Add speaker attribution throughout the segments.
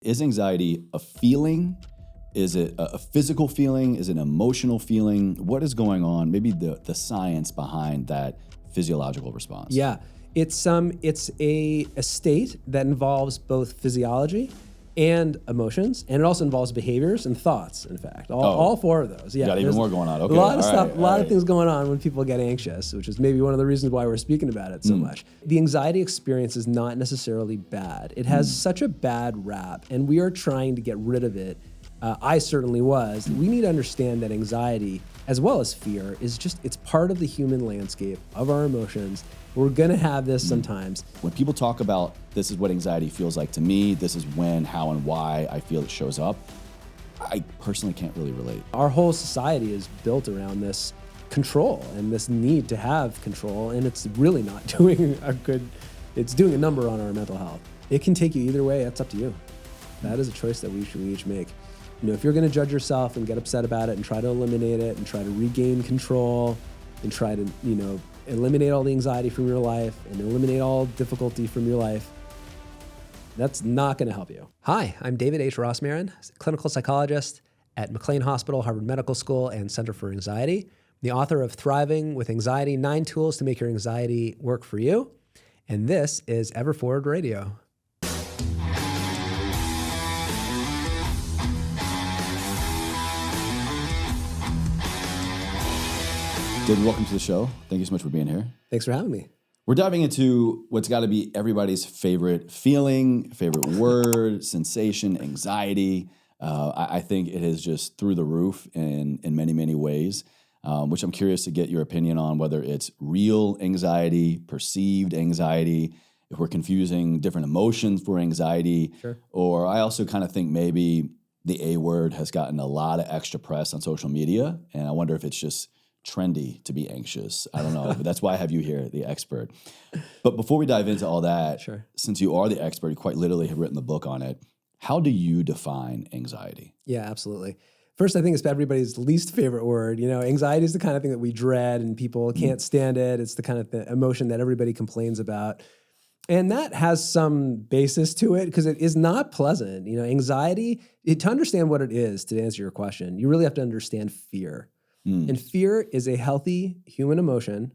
Speaker 1: Is anxiety a feeling? Is it a physical feeling? Is it an emotional feeling? What is going on? Maybe the science behind that physiological response.
Speaker 2: Yeah, it's a state that involves both physiology and emotions, and it also involves behaviors and thoughts. In fact, all four of those. Yeah,
Speaker 1: got even more going on. Okay,
Speaker 2: a lot of stuff,
Speaker 1: right,
Speaker 2: a lot of things going on when people get anxious, which is maybe one of the reasons why we're speaking about it so much. The anxiety experience is not necessarily bad. It has such a bad rap, and we are trying to get rid of it. I certainly was. We need to understand that anxiety, as well as fear, it's part of the human landscape of our emotions. We're gonna have this sometimes.
Speaker 1: When people talk about this is what anxiety feels like to me, this is when, how, and why I feel it shows up, I personally can't really relate.
Speaker 2: Our whole society is built around this control and this need to have control, and it's really not doing it's doing a number on our mental health. It can take you either way, that's up to you. That is a choice that we each make. If you're gonna judge yourself and get upset about it and try to eliminate it and try to regain control and try to, eliminate all the anxiety from your life and eliminate all difficulty from your life, that's not gonna help you. Hi, I'm David H. Rosmarin, clinical psychologist at McLean Hospital, Harvard Medical School, and Center for Anxiety. I'm the author of Thriving with Anxiety, 9 Tools to Make Your Anxiety Work for You. And this is Ever Forward Radio.
Speaker 1: David, welcome to the show. Thank you so much for being here.
Speaker 2: Thanks for having me.
Speaker 1: We're diving into what's got to be everybody's favorite feeling, favorite word, sensation, anxiety. I think it is just through the roof in many, many ways, which I'm curious to get your opinion on, whether it's real anxiety, perceived anxiety, if we're confusing different emotions for anxiety.
Speaker 2: Sure. Or
Speaker 1: I also kind of think maybe the A word has gotten a lot of extra press on social media, and I wonder if it's just trendy to be anxious. I don't know, but that's why I have you here, the expert. But before we dive into all that,
Speaker 2: Sure.
Speaker 1: Since you are the expert, you quite literally have written the book on it. How do you define anxiety?
Speaker 2: Yeah, absolutely. First, I think it's everybody's least favorite word. Anxiety is the kind of thing that we dread and people can't stand it. It's the kind of emotion that everybody complains about. And that has some basis to it because it is not pleasant. Anxiety, to understand what it is, to answer your question, you really have to understand fear. And fear is a healthy human emotion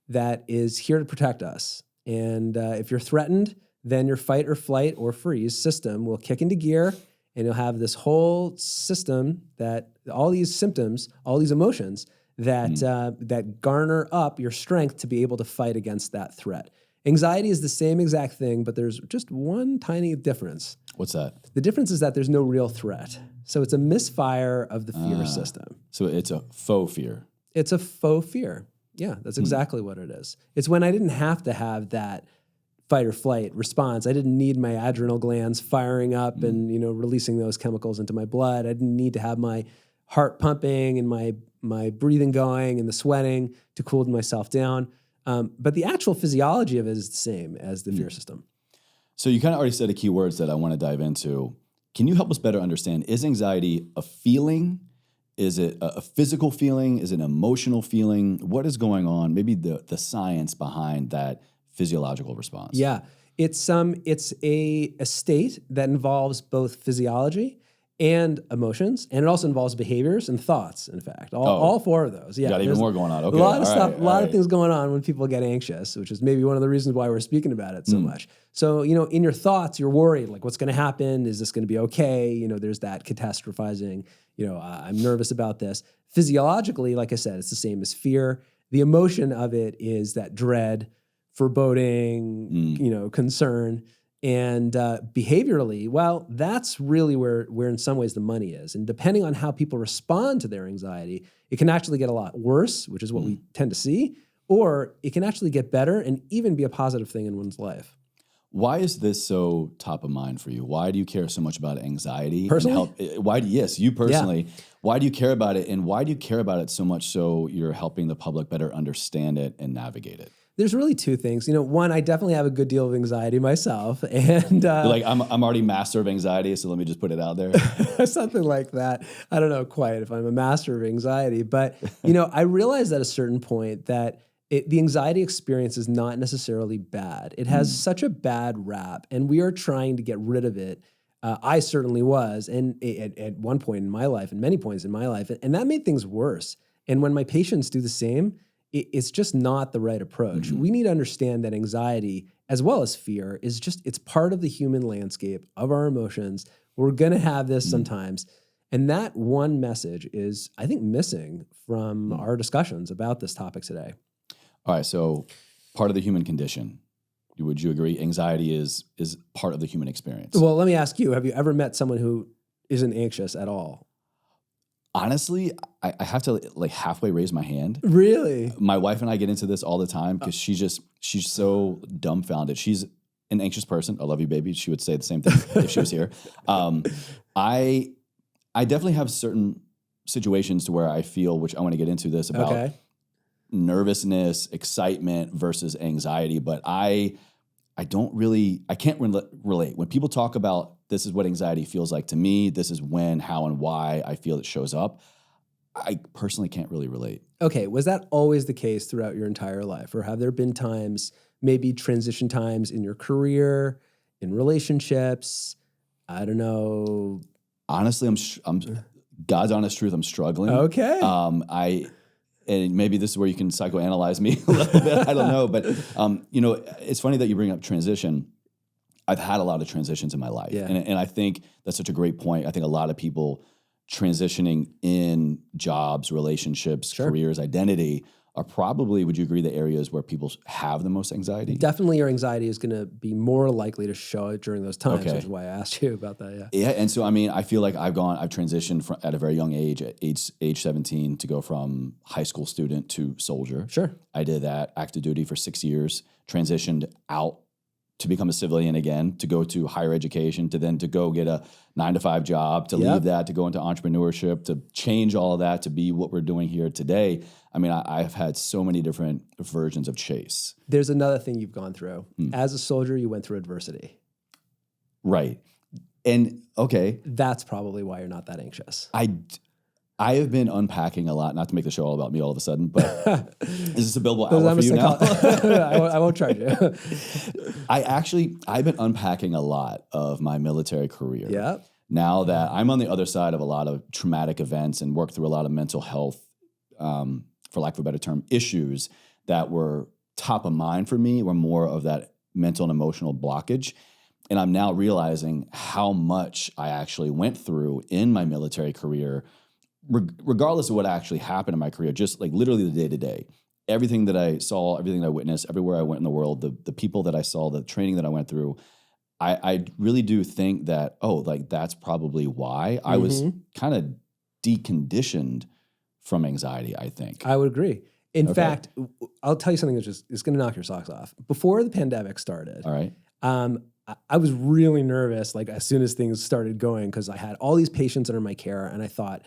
Speaker 2: that is here to protect us. And if you're threatened, then your fight or flight or freeze system will kick into gear, and you'll have this whole system that all these symptoms, all these emotions that garner up your strength to be able to fight against that threat. Anxiety is the same exact thing, but there's just one tiny difference.
Speaker 1: What's that?
Speaker 2: The difference is that there's no real threat. So it's a misfire of the fear system.
Speaker 1: So it's a faux fear.
Speaker 2: It's a faux fear. Yeah, that's exactly what it is. It's when I didn't have to have that fight or flight response. I didn't need my adrenal glands firing up and releasing those chemicals into my blood. I didn't need to have my heart pumping and my breathing going and the sweating to cool myself down. But the actual physiology of it is the same as the fear system.
Speaker 1: So you kind of already said the key words that I want to dive into. Can you help us better understand, is anxiety a feeling? Is it a physical feeling? Is it an emotional feeling? What is going on? Maybe the science behind that physiological response.
Speaker 2: Yeah, it's a state that involves both physiology and emotions, and it also involves behaviors and thoughts. In fact, all four of those. Yeah,
Speaker 1: got even more going on. Okay,
Speaker 2: a lot of stuff, a lot of things going on when people get anxious, which is maybe one of the reasons why we're speaking about it so much. So in your thoughts, you're worried, like what's going to happen? Is this going to be okay? There's that catastrophizing. I'm nervous about this. Physiologically, like I said, it's the same as fear. The emotion of it is that dread, foreboding, concern. And behaviorally, well, that's really where in some ways the money is. And depending on how people respond to their anxiety, it can actually get a lot worse, which is what we tend to see, or it can actually get better and even be a positive thing in one's life.
Speaker 1: Why is this so top of mind for you? Why do you care so much about anxiety?
Speaker 2: Personally?
Speaker 1: Yes, you personally. Yeah. Why do you care about it? And why do you care about it so much so you're helping the public better understand it and navigate it?
Speaker 2: There's really two things. One, I definitely have a good deal of anxiety myself, and
Speaker 1: I'm already master of anxiety, so let me just put it out there.
Speaker 2: Something like that. I don't know quite if I'm a master of anxiety, but I realized at a certain point that the anxiety experience is not necessarily bad. It has such a bad rap, and we are trying to get rid of it. I certainly was. And at one point in my life, and many points in my life, and that made things worse. And when my patients do the same, it's just not the right approach. We need to understand that anxiety, as well as fear, it's part of the human landscape of our emotions. We're going to have this sometimes. And that one message is, I think, missing from our discussions about this topic today.
Speaker 1: All right. So part of the human condition. Would you agree? Anxiety is part of the human experience.
Speaker 2: Well, let me ask you, have you ever met someone who isn't anxious at all?
Speaker 1: Honestly, I have to like halfway raise my hand.
Speaker 2: Really?
Speaker 1: My wife and I get into this all the time because she's so dumbfounded. She's an anxious person. I love you, baby. She would say the same thing if she was here. I definitely have certain situations to where I feel, which I want to get into this about nervousness, excitement versus anxiety, but I can't relate. When people talk about this is what anxiety feels like to me, this is when, how, and why I feel it shows up, I personally can't really relate.
Speaker 2: Okay, was that always the case throughout your entire life? Or have there been times, maybe transition times in your career, in relationships? I don't know.
Speaker 1: Honestly, I'm God's honest truth, I'm struggling.
Speaker 2: Okay.
Speaker 1: And maybe this is where you can psychoanalyze me a little bit. I don't know. But, it's funny that you bring up transition. I've had a lot of transitions in my life.
Speaker 2: Yeah.
Speaker 1: And I think that's such a great point. I think a lot of people transitioning in jobs, relationships, careers, identity are probably, would you agree, the areas where people have the most anxiety?
Speaker 2: Definitely your anxiety is going to be more likely to show during those times, which is why I asked you about that,
Speaker 1: Yeah, and so, I feel like I've transitioned at a very young age, at age 17, to go from high school student to soldier.
Speaker 2: Sure.
Speaker 1: I did that, active duty for 6 years, transitioned out to become a civilian again, to go to higher education, to go get a 9-to-5 job, to leave that, to go into entrepreneurship, to change all of that, to be what we're doing here today. I've had so many different versions of Chase.
Speaker 2: There's another thing you've gone through. As a soldier, you went through adversity.
Speaker 1: Right. And
Speaker 2: that's probably why you're not that anxious.
Speaker 1: I have been unpacking a lot, not to make the show all about me all of a sudden, but is this a billable hour for you now?
Speaker 2: I won't charge you.
Speaker 1: I've been unpacking a lot of my military career.
Speaker 2: Yeah.
Speaker 1: Now that I'm on the other side of a lot of traumatic events and work through a lot of mental health, for lack of a better term, issues that were top of mind for me, were more of that mental and emotional blockage. And I'm now realizing how much I actually went through in my military career, regardless of what actually happened in my career, just like literally the day to day, everything that I saw, everything that I witnessed, everywhere I went in the world, the people that I saw, the training that I went through, I really do think that, that's probably why I was kind of deconditioned from anxiety, I think.
Speaker 2: I would agree. In fact, I'll tell you something that's it's going to knock your socks off. Before the pandemic started,
Speaker 1: all right,
Speaker 2: I was really nervous, like as soon as things started going, because I had all these patients under my care, and I thought,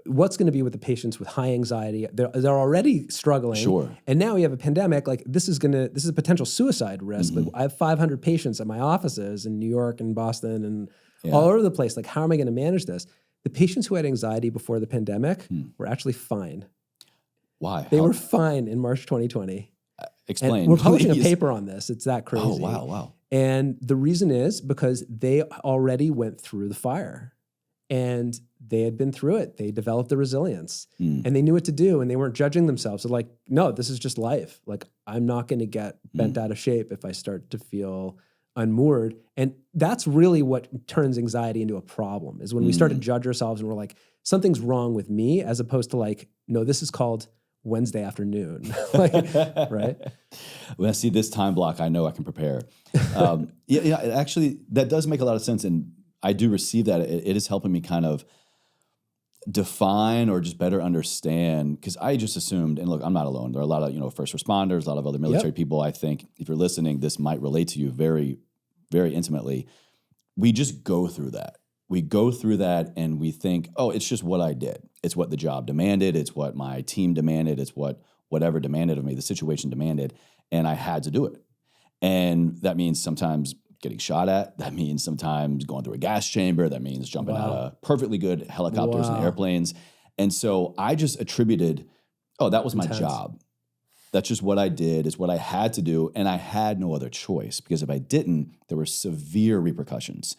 Speaker 2: what's going to be with the patients with high anxiety? They're already struggling.
Speaker 1: Sure.
Speaker 2: And now we have a pandemic. Like this is a potential suicide risk. Like I have 500 patients at my offices in New York and Boston and all over the place. Like, how am I going to manage this? The patients who had anxiety before the pandemic were actually fine.
Speaker 1: Why?
Speaker 2: They were fine in March 2020.
Speaker 1: Explain.
Speaker 2: And we're publishing a paper on this. It's that crazy.
Speaker 1: Oh, wow.
Speaker 2: And the reason is because they already went through the fire. And they had been through it. They developed the resilience and they knew what to do, and they weren't judging themselves. They're like, no, this is just life. Like, I'm not going to get bent out of shape if I start to feel unmoored. And that's really what turns anxiety into a problem, is when we start to judge ourselves and we're like, something's wrong with me, as opposed to like, no, this is called Wednesday afternoon. Right?
Speaker 1: When I see this time block, I know I can prepare. Actually, that does make a lot of sense. And I do receive that. It is helping me kind of define or just better understand, because I just assumed, and look, I'm not alone. There are a lot of, first responders, a lot of other military people. I think if you're listening, this might relate to you very, very intimately. We just go through that. We go through that and we think, oh, it's just what I did. It's what the job demanded. It's what my team demanded. It's whatever demanded of me, the situation demanded, and I had to do it. And that means sometimes getting shot at. That means sometimes going through a gas chamber. That means jumping out of perfectly good helicopters and airplanes. And so I just attributed, that was my job. That's just what I did. It's what I had to do. And I had no other choice, because if I didn't, there were severe repercussions.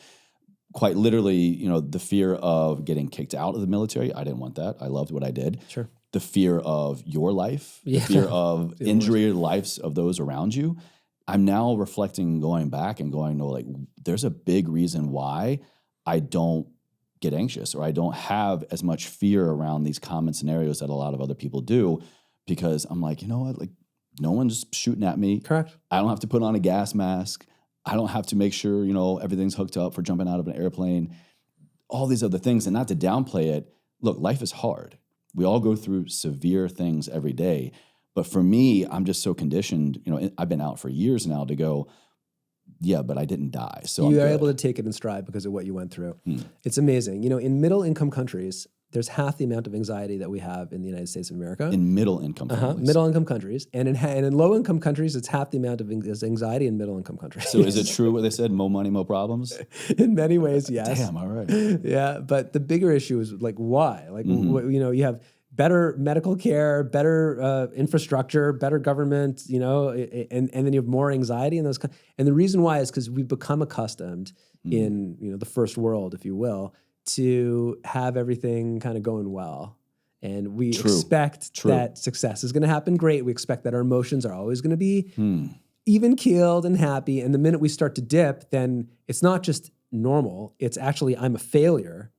Speaker 1: quite literally, the fear of getting kicked out of the military. I didn't want that. I loved what I did.
Speaker 2: Sure.
Speaker 1: The fear of your life, the
Speaker 2: Yeah.
Speaker 1: fear of injury or lives of those around you. I'm now reflecting, going back and going, no, like there's a big reason why I don't get anxious or I don't have as much fear around these common scenarios that a lot of other people do, because I'm like, you know what, like no one's shooting at me.
Speaker 2: Correct.
Speaker 1: I don't have to put on a gas mask. I don't have to make sure, everything's hooked up for jumping out of an airplane, all these other things. And not to downplay it, look, life is hard. We all go through severe things every day. But for me, I'm just so conditioned, I've been out for years now to go, yeah, but I didn't die. So
Speaker 2: you
Speaker 1: I'm
Speaker 2: are
Speaker 1: good.
Speaker 2: able to take it in stride because of what you went through. It's amazing. In middle income countries, there's half the amount of anxiety that we have in the United States of America.
Speaker 1: In middle income families.
Speaker 2: Middle income countries. And in low income countries, it's half the amount of anxiety in middle income countries.
Speaker 1: So is it true what they said, more money, more problems?
Speaker 2: In many ways, yes.
Speaker 1: Damn, all right.
Speaker 2: Yeah, but the bigger issue is like why? Like, you have better medical care, better infrastructure, better government, and then you have more anxiety in those. And the reason why is because we've become accustomed in the first world, if you will, to have everything kind of going well. And we expect that success is going to happen great. We expect that our emotions are always going to be even keeled and happy. And the minute we start to dip, then it's not just normal. It's actually, I'm a failure.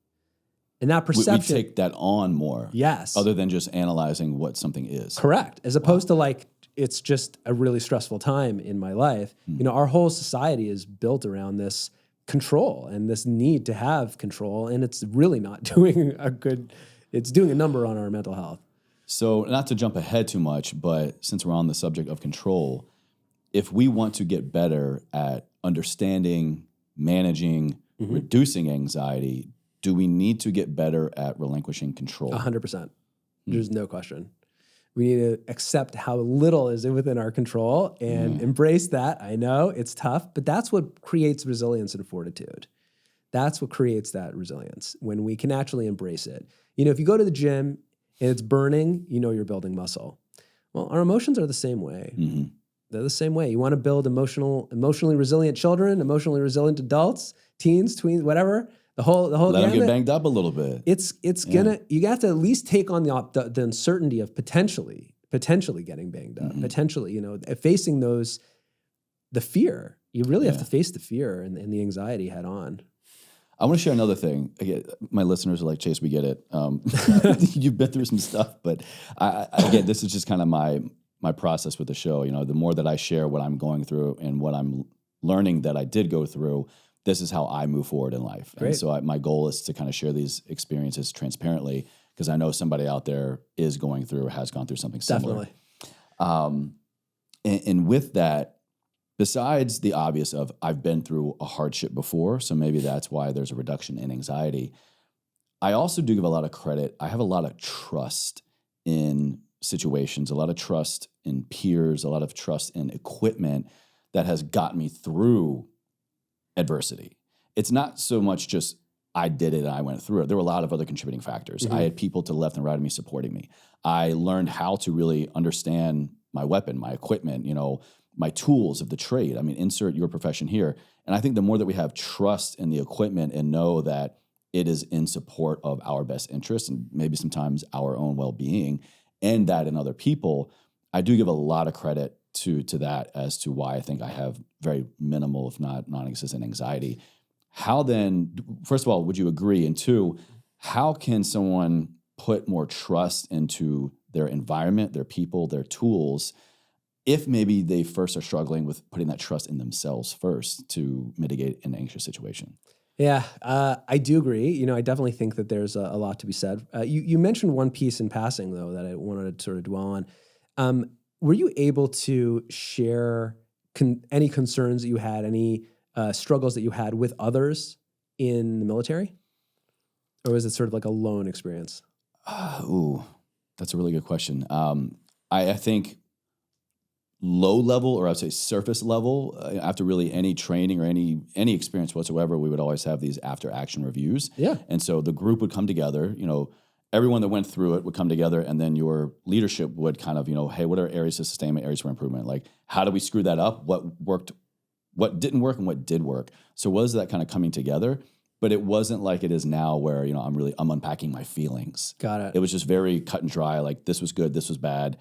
Speaker 2: And that perception.
Speaker 1: We take that on more.
Speaker 2: Yes.
Speaker 1: Other than just analyzing what something is.
Speaker 2: Correct. As opposed to like, it's just a really stressful time in my life. Our whole society is built around this control and this need to have control. And it's really not doing it's doing a number on our mental health.
Speaker 1: So not to jump ahead too much, but since we're on the subject of control, if we want to get better at understanding, managing, reducing anxiety, do we need to get better at relinquishing control?
Speaker 2: 100%. There's no question. We need to accept how little is within our control and embrace that. I know it's tough, but that's what creates resilience and fortitude. That's what creates that resilience when we can actually embrace it. If you go to the gym and it's burning, you're building muscle. Well, our emotions are the same way. They're the same way. You want to build emotionally resilient children, emotionally resilient adults, teens, tweens, whatever. The whole
Speaker 1: Let them
Speaker 2: gamut.
Speaker 1: get banged up a little bit.
Speaker 2: You have to at least take on the uncertainty of potentially getting banged up, potentially, facing the fear. You really have to face the fear and the anxiety head on.
Speaker 1: I want to share another thing. Again, my listeners are like, Chase, we get it. You've been through some stuff, but again, this is just kind of my process with the show. The more that I share what I'm going through and what I'm learning that I did go through, this is how I move forward in life.
Speaker 2: Great.
Speaker 1: And so my goal is to kind of share these experiences transparently because I know somebody out there is going through or has gone through something similar.
Speaker 2: Definitely.
Speaker 1: And with that, besides the obvious of I've been through a hardship before, so maybe that's why there's a reduction in anxiety, I also do give a lot of credit. I have a lot of trust in situations, a lot of trust in peers, a lot of trust in equipment that has got me through adversity. It's not so much just I did it and I went through it. There were a lot of other contributing factors. I had people to the left and right of me supporting me. I learned how to really understand my weapon, my equipment, my tools of the trade. I mean, insert your profession here. And I think the more that we have trust in the equipment and know that it is in support of our best interests and maybe sometimes our own well-being and that in other people, I do give a lot of credit to that as to why I think I have very minimal, if not non-existent anxiety. How then, first of all, would you agree? And two, how can someone put more trust into their environment, their people, their tools, if maybe they first are struggling with putting that trust in themselves first to mitigate an anxious situation?
Speaker 2: Yeah, I do agree. I definitely think that there's a lot to be said. You mentioned one piece in passing, though, that I wanted to sort of dwell on. Were you able to share any concerns that you had, any struggles that you had with others in the military? Or was it sort of like a lone experience?
Speaker 1: That's a really good question. I think low level, or I'd say surface level, after really any training or any experience whatsoever, we would always have these after action reviews.
Speaker 2: Yeah.
Speaker 1: And so the group would come together, everyone that went through it would come together, and then your leadership would kind of, hey, what are areas of sustainment, areas for improvement? Like, how do we screw that up? What worked, what didn't work, and what did work? So was that kind of coming together? but it wasn't like it is now where, I'm unpacking my feelings.
Speaker 2: Got it.
Speaker 1: It was just very cut and dry. Like this was good, this was bad.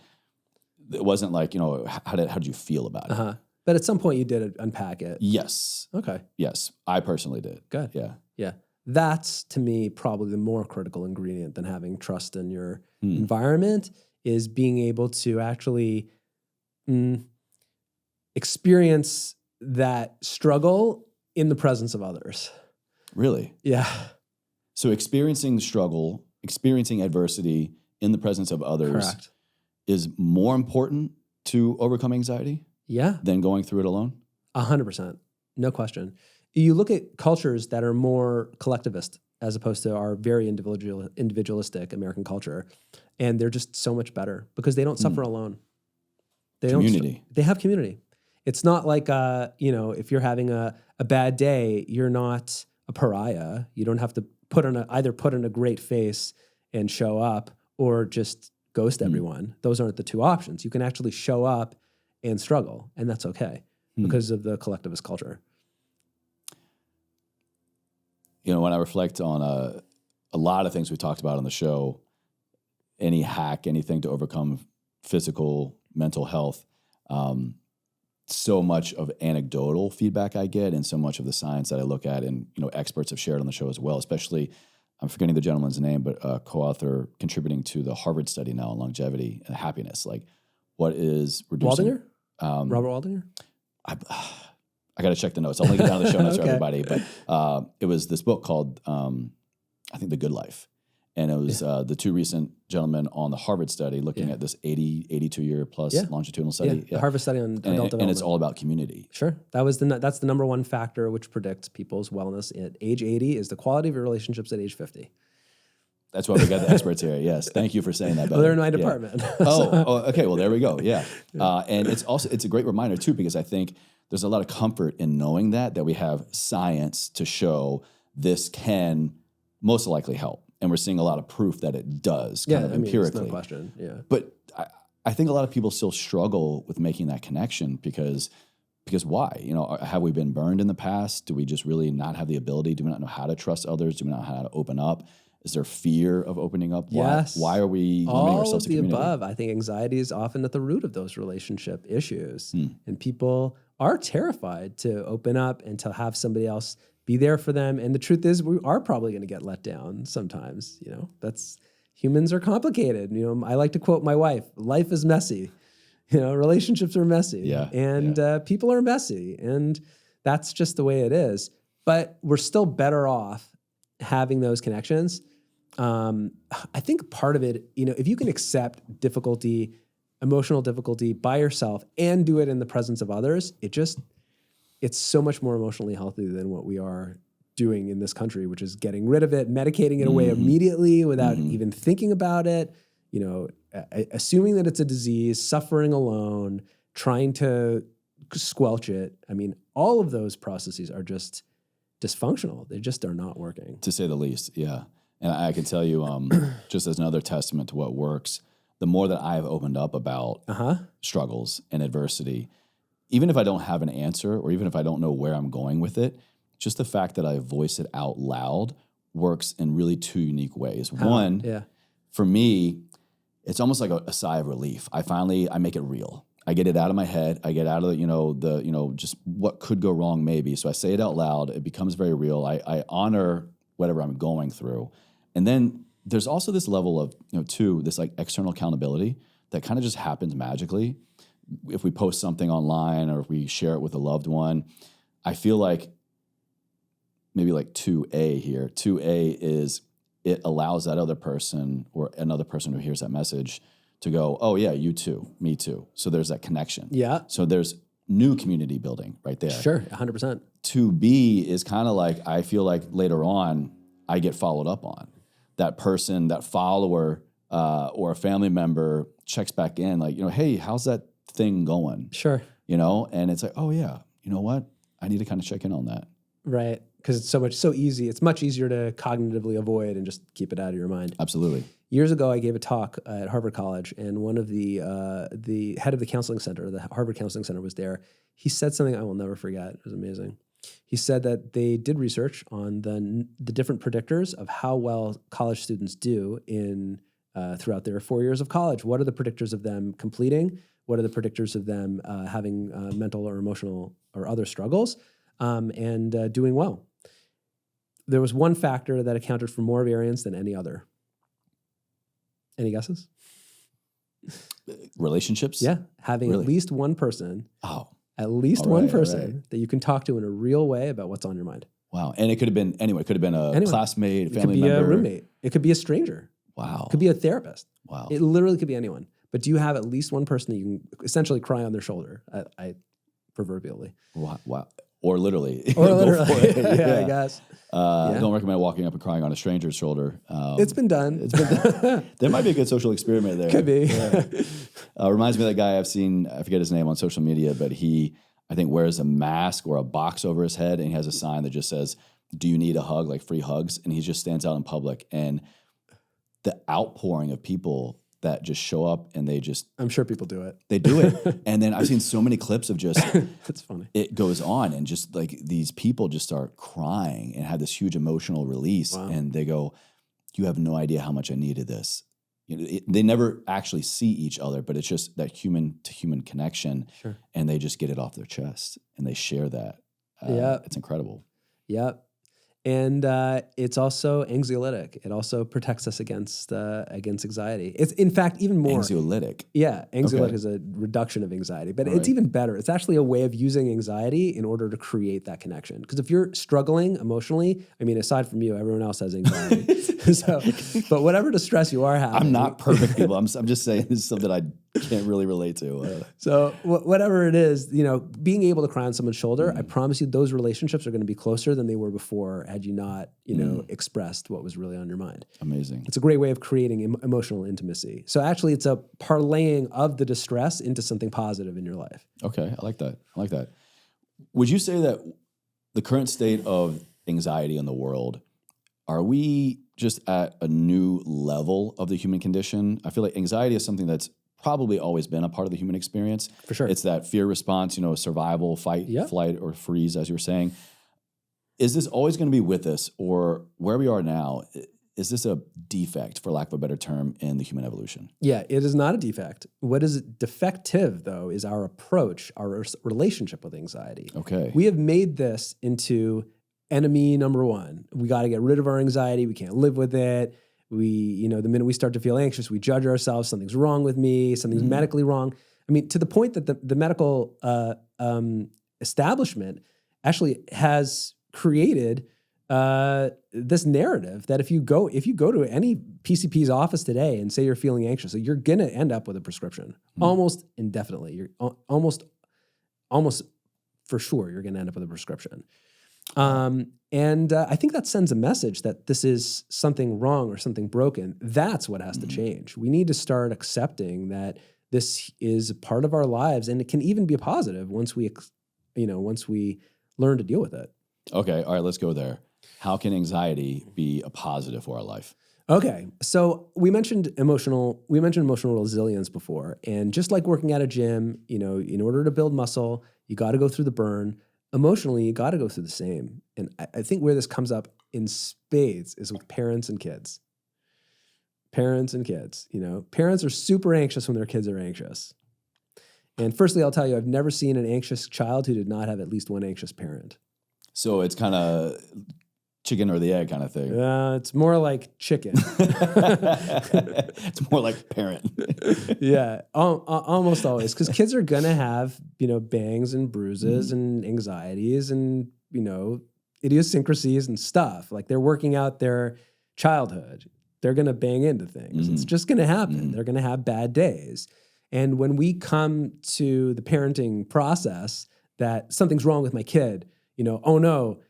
Speaker 1: It wasn't like, how did you feel about it?
Speaker 2: But at some point you did unpack it.
Speaker 1: Yes.
Speaker 2: Okay.
Speaker 1: Yes. I personally did.
Speaker 2: Good.
Speaker 1: Yeah.
Speaker 2: Yeah. That's, to me, probably the more critical ingredient than having trust in your environment, is being able to actually experience that struggle in the presence of others.
Speaker 1: Really?
Speaker 2: Yeah.
Speaker 1: So experiencing struggle, experiencing adversity in the presence of others
Speaker 2: Correct.
Speaker 1: is more important to overcome anxiety
Speaker 2: Yeah.
Speaker 1: than going through it alone?
Speaker 2: 100%. No question. You look at cultures that are more collectivist as opposed to our very individualistic American culture, and they're just so much better because they don't suffer alone.
Speaker 1: Community.
Speaker 2: They have community. It's not like, if you're having a bad day, you're not a pariah. You don't have to either put on a great face and show up, or just ghost everyone. Those aren't the two options. You can actually show up and struggle, and that's okay because of the collectivist culture.
Speaker 1: When I reflect on a lot of things we talked about on the show, any hack, anything to overcome physical, mental health, so much of anecdotal feedback I get, and so much of the science that I look at, and experts have shared on the show as well. Especially, I'm forgetting the gentleman's name, but co-author contributing to the Harvard study now on longevity and happiness. Like, what is reducing?
Speaker 2: Waldinger? Robert Waldinger?
Speaker 1: I got to check the notes. I'll link it down in the show notes
Speaker 2: Okay.
Speaker 1: for everybody. But it was this book called, I think, The Good Life. And it was the two recent gentlemen on the Harvard study looking at this 82-year plus longitudinal study.
Speaker 2: The Harvard study on adult development.
Speaker 1: And it's all about community.
Speaker 2: Sure. That's the number one factor which predicts people's wellness at age 80 is the quality of your relationships at age 50.
Speaker 1: That's why we got the experts here. Yes. Thank you for saying that.
Speaker 2: Well, they're in my department.
Speaker 1: Okay. Well, there we go. Yeah. And it's a great reminder too, because I think there's a lot of comfort in knowing that we have science to show this can most likely help. And we're seeing a lot of proof that it does, kind of empirically.
Speaker 2: It's no question. Yeah.
Speaker 1: But I think a lot of people still struggle with making that connection because why? Have we been burned in the past? Do we just really not have the ability? Do we not know how to trust others? Do we not know how to open up? Is there fear of opening up?
Speaker 2: Yes.
Speaker 1: Why are we limiting
Speaker 2: All
Speaker 1: ourselves
Speaker 2: of
Speaker 1: to
Speaker 2: the
Speaker 1: community?
Speaker 2: above. I think anxiety is often at the root of those relationship issues. And people are terrified to open up and to have somebody else be there for them. And the truth is, we are probably going to get let down sometimes. Humans are complicated. I like to quote my wife, life is messy. Relationships are messy.
Speaker 1: Yeah,
Speaker 2: and people are messy. And that's just the way it is. But we're still better off having those connections. I think part of it, if you can accept difficulty, emotional difficulty by yourself and do it in the presence of others, it's so much more emotionally healthy than what we are doing in this country, which is getting rid of it, medicating it away immediately without even thinking about it, assuming that it's a disease, suffering alone, trying to squelch it. I mean, all of those processes are just dysfunctional. They just are not working.
Speaker 1: To say the least, yeah. And I can tell you, just as another testament to what works, the more that I've opened up about struggles and adversity, even if I don't have an answer or even if I don't know where I'm going with it, just the fact that I voice it out loud works in really two unique ways. One, for me, it's almost like a sigh of relief. I make it real. I get it out of my head. I get out of just what could go wrong maybe. So I say it out loud. It becomes very real. I honor whatever I'm going through. And then there's also this level of, this like external accountability that kind of just happens magically. If we post something online or if we share it with a loved one, I feel like maybe like 2A here. 2A is it allows that other person or another person who hears that message to go, oh yeah, you too, me too. So there's that connection.
Speaker 2: Yeah.
Speaker 1: So there's new community building right there.
Speaker 2: Sure, 100%.
Speaker 1: 2B is kind of like, I feel like later on, I get followed up on. That person, that follower, or a family member checks back in like, hey, how's that thing going?
Speaker 2: Sure.
Speaker 1: And it's like, oh yeah, you know what? I need to kind of check in on that.
Speaker 2: Right. Because it's so easy. It's much easier to cognitively avoid and just keep it out of your mind.
Speaker 1: Absolutely.
Speaker 2: Years ago, I gave a talk at Harvard College, and one of the head of the counseling center, the Harvard Counseling Center, was there. He said something I will never forget. It was amazing. He said that they did research on the different predictors of how well college students do in throughout their 4 years of college. What are the predictors of them completing? What are the predictors of them having mental or emotional or other struggles and doing well? There was one factor that accounted for more variance than any other. Any guesses?
Speaker 1: Relationships?
Speaker 2: Yeah, having
Speaker 1: Really?
Speaker 2: at least one person.
Speaker 1: Oh,
Speaker 2: At least
Speaker 1: All
Speaker 2: one
Speaker 1: right,
Speaker 2: person that you can talk to in a real way about what's on your mind.
Speaker 1: wow. And it could have been anyone. It could have been a
Speaker 2: Anyone.
Speaker 1: classmate,
Speaker 2: It could
Speaker 1: family
Speaker 2: be
Speaker 1: member.
Speaker 2: a roommate. It could be a stranger.
Speaker 1: Wow.
Speaker 2: It could be a therapist.
Speaker 1: Wow.
Speaker 2: It literally could be anyone. But do you have at least one person that you can essentially cry on their shoulder? I proverbially.
Speaker 1: Wow. Or literally.
Speaker 2: Or
Speaker 1: Go
Speaker 2: literally.
Speaker 1: for it.
Speaker 2: yeah, I guess.
Speaker 1: I don't recommend walking up and crying on a stranger's shoulder.
Speaker 2: It's been done.
Speaker 1: There might be a good social experiment there.
Speaker 2: Could be.
Speaker 1: Reminds me of that guy I've seen, I forget his name on social media, but he, I think, wears a mask or a box over his head, and he has a sign that just says, "Do you need a hug?" Like free hugs. And he just stands out in public. And the outpouring of people that just show up and
Speaker 2: I'm sure people do it.
Speaker 1: they do it. And then I've seen so many clips of just,
Speaker 2: That's funny.
Speaker 1: it goes on and just like these people just start crying and have this huge emotional release.
Speaker 2: Wow.
Speaker 1: And they go, "You have no idea how much I needed this." You know, they never actually see each other, but it's just that human to human connection.
Speaker 2: Sure.
Speaker 1: And they just get it off their chest and they share that.
Speaker 2: Yeah.
Speaker 1: It's incredible.
Speaker 2: Yep. And it's also anxiolytic. It also protects us against anxiety. It's in fact even more
Speaker 1: Anxiolytic.
Speaker 2: Yeah, anxiolytic
Speaker 1: Okay.
Speaker 2: is a reduction of anxiety, but
Speaker 1: Right.
Speaker 2: it's even better. It's actually a way of using anxiety in order to create that connection. Because if you're struggling emotionally, I mean, aside from you, everyone else has anxiety. But whatever distress you are having,
Speaker 1: I'm not perfect, people. I'm just saying this is something I can't really relate to.
Speaker 2: So whatever it is, being able to cry on someone's shoulder, I promise you, those relationships are going to be closer than they were before had you not, expressed what was really on your mind.
Speaker 1: Amazing.
Speaker 2: It's a great way of creating emotional intimacy. So actually, it's a parlaying of the distress into something positive in your life.
Speaker 1: Okay, I like that. Would you say that the current state of anxiety in the world, are we just at a new level of the human condition? I feel like anxiety is something that's probably always been a part of the human experience.
Speaker 2: For sure.
Speaker 1: It's that fear response, survival, fight,
Speaker 2: Yep.
Speaker 1: flight, or freeze, as you were saying. Is this always going to be with us, or where we are now, is this a defect, for lack of a better term, in the human evolution?
Speaker 2: Yeah, it is not a defect. What is defective, though, is our approach, our relationship with anxiety.
Speaker 1: Okay.
Speaker 2: We have made this into enemy number one. We got to get rid of our anxiety. We can't live with it. The minute we start to feel anxious, we judge ourselves. Something's wrong with me. Something's medically wrong. I mean, to the point that the medical establishment actually has created this narrative that if you go to any PCP's office today and say you're feeling anxious, you're gonna end up with a prescription almost indefinitely. You're almost for sure you're gonna end up with a prescription. And I think that sends a message that this is something wrong or something broken. That's what has to change. We need to start accepting that this is a part of our lives, and it can even be a positive once we learn to deal with it.
Speaker 1: Okay. All right. Let's go there. How can anxiety be a positive for our life?
Speaker 2: Okay, so we mentioned emotional resilience before, and just like working at a gym, in order to build muscle, you got to go through the burn. Emotionally, you got to go through the same. And I think where this comes up in spades is with parents and kids. Parents and kids, parents are super anxious when their kids are anxious. And firstly, I'll tell you, I've never seen an anxious child who did not have at least one anxious parent.
Speaker 1: So it's kind of chicken or the egg kind of thing.
Speaker 2: It's more like chicken.
Speaker 1: It's more like parent.
Speaker 2: Yeah, almost always, because kids are gonna have bangs and bruises and anxieties and idiosyncrasies and stuff. Like they're working out their childhood. They're gonna bang into things. It's just gonna happen. They're gonna have bad days. And when we come to the parenting process that something's wrong with my kid, oh no,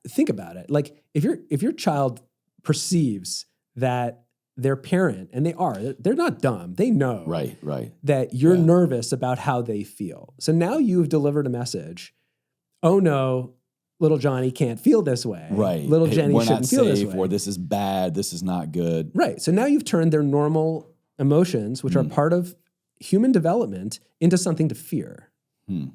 Speaker 2: think about it. Like if your child perceives that their parent, and they're not dumb. They know
Speaker 1: Right.
Speaker 2: that you're nervous about how they feel. So now you've delivered a message. Oh no, little Johnny can't feel this way.
Speaker 1: Right.
Speaker 2: Little Jenny
Speaker 1: we're
Speaker 2: shouldn't
Speaker 1: not
Speaker 2: feel this
Speaker 1: safe,
Speaker 2: way.
Speaker 1: or this is bad. This is not good.
Speaker 2: Right. So now you've turned their normal emotions, which are part of human development, into something to fear.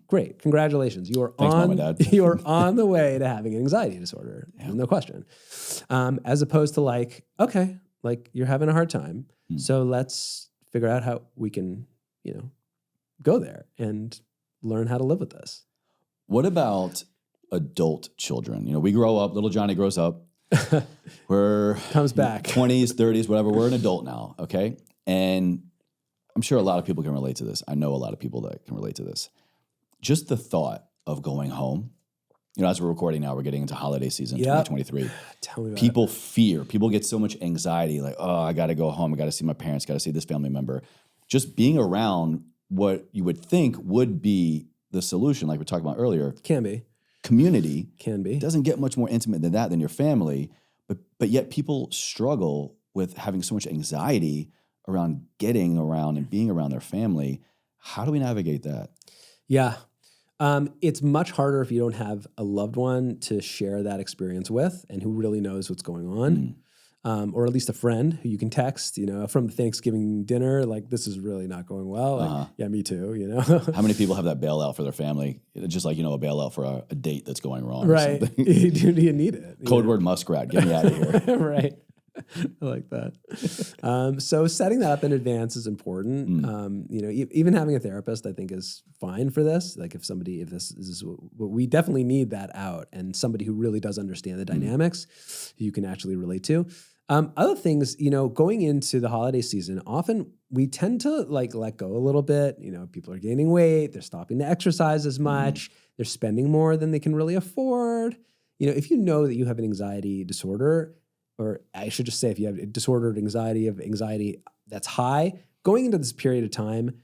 Speaker 2: Great. Congratulations. You are
Speaker 1: Thanks, Mom and Dad.
Speaker 2: you are on the way to having an anxiety disorder. No question. As opposed to like, okay, like you're having a hard time. So let's figure out how we can, go there and learn how to live with this.
Speaker 1: What about adult children? We grow up, little Johnny grows up. We're
Speaker 2: comes back
Speaker 1: 20s, 30s, whatever. We're an adult now. Okay. And I'm sure a lot of people can relate to this. I know a lot of people that can relate to this. Just the thought of going home, as we're recording now, we're getting into holiday season, 2023.
Speaker 2: Tell me about
Speaker 1: people fear. People get so much anxiety, like, oh, I got to go home. I got to see my parents, got to see this family member. Just being around what you would think would be the solution, like we were talking about earlier.
Speaker 2: Can be.
Speaker 1: Community.
Speaker 2: Can be.
Speaker 1: Doesn't get much more intimate than that, than your family. But yet people struggle with having so much anxiety around getting around and being around their family. How do we navigate that?
Speaker 2: Yeah. It's much harder if you don't have a loved one to share that experience with and who really knows what's going on. Or at least a friend who you can text, from the Thanksgiving dinner, like, this is really not going well. Like, yeah, me too,
Speaker 1: How many people have that bailout for their family? Just like, a bailout for a date that's going wrong.
Speaker 2: Right.
Speaker 1: Or something.
Speaker 2: You need it.
Speaker 1: Code word muskrat. Get me out of here.
Speaker 2: Right. I like that. So setting that up in advance is important. Even having a therapist, I think, is fine for this. Like if this is what we definitely need that out, and somebody who really does understand the dynamics, who you can actually relate to. Other things, going into the holiday season, often we tend to let go a little bit. People are gaining weight. They're stopping to exercise as much. They're spending more than they can really afford. If you know that you have an anxiety disorder, or I should just say if you have a disordered anxiety that's high, going into this period of time,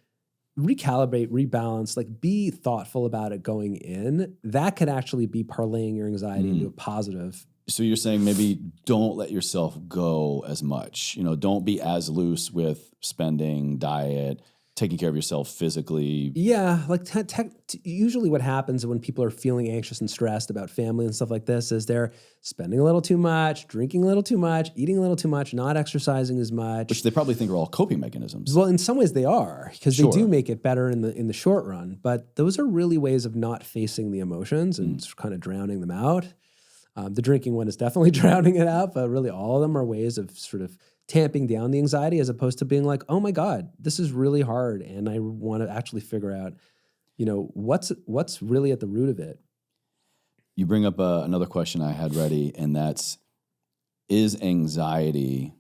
Speaker 2: recalibrate, rebalance, be thoughtful about it going in. That could actually be parlaying your anxiety into a positive.
Speaker 1: So you're saying maybe don't let yourself go as much. Don't be as loose with spending, diet, taking care of yourself physically.
Speaker 2: Yeah, usually what happens when people are feeling anxious and stressed about family and stuff like this is they're spending a little too much, drinking a little too much, eating a little too much, not exercising as much.
Speaker 1: Which they probably think are all coping mechanisms.
Speaker 2: Well, in some ways they are, because they do make it better in the short run. But those are really ways of not facing the emotions and kind of drowning them out. The drinking one is definitely drowning it out, but really all of them are ways of sort of tamping down the anxiety, as opposed to being like, oh my God, this is really hard. And I want to actually figure out, what's really at the root of it.
Speaker 1: You bring up another question I had ready, and that's, is it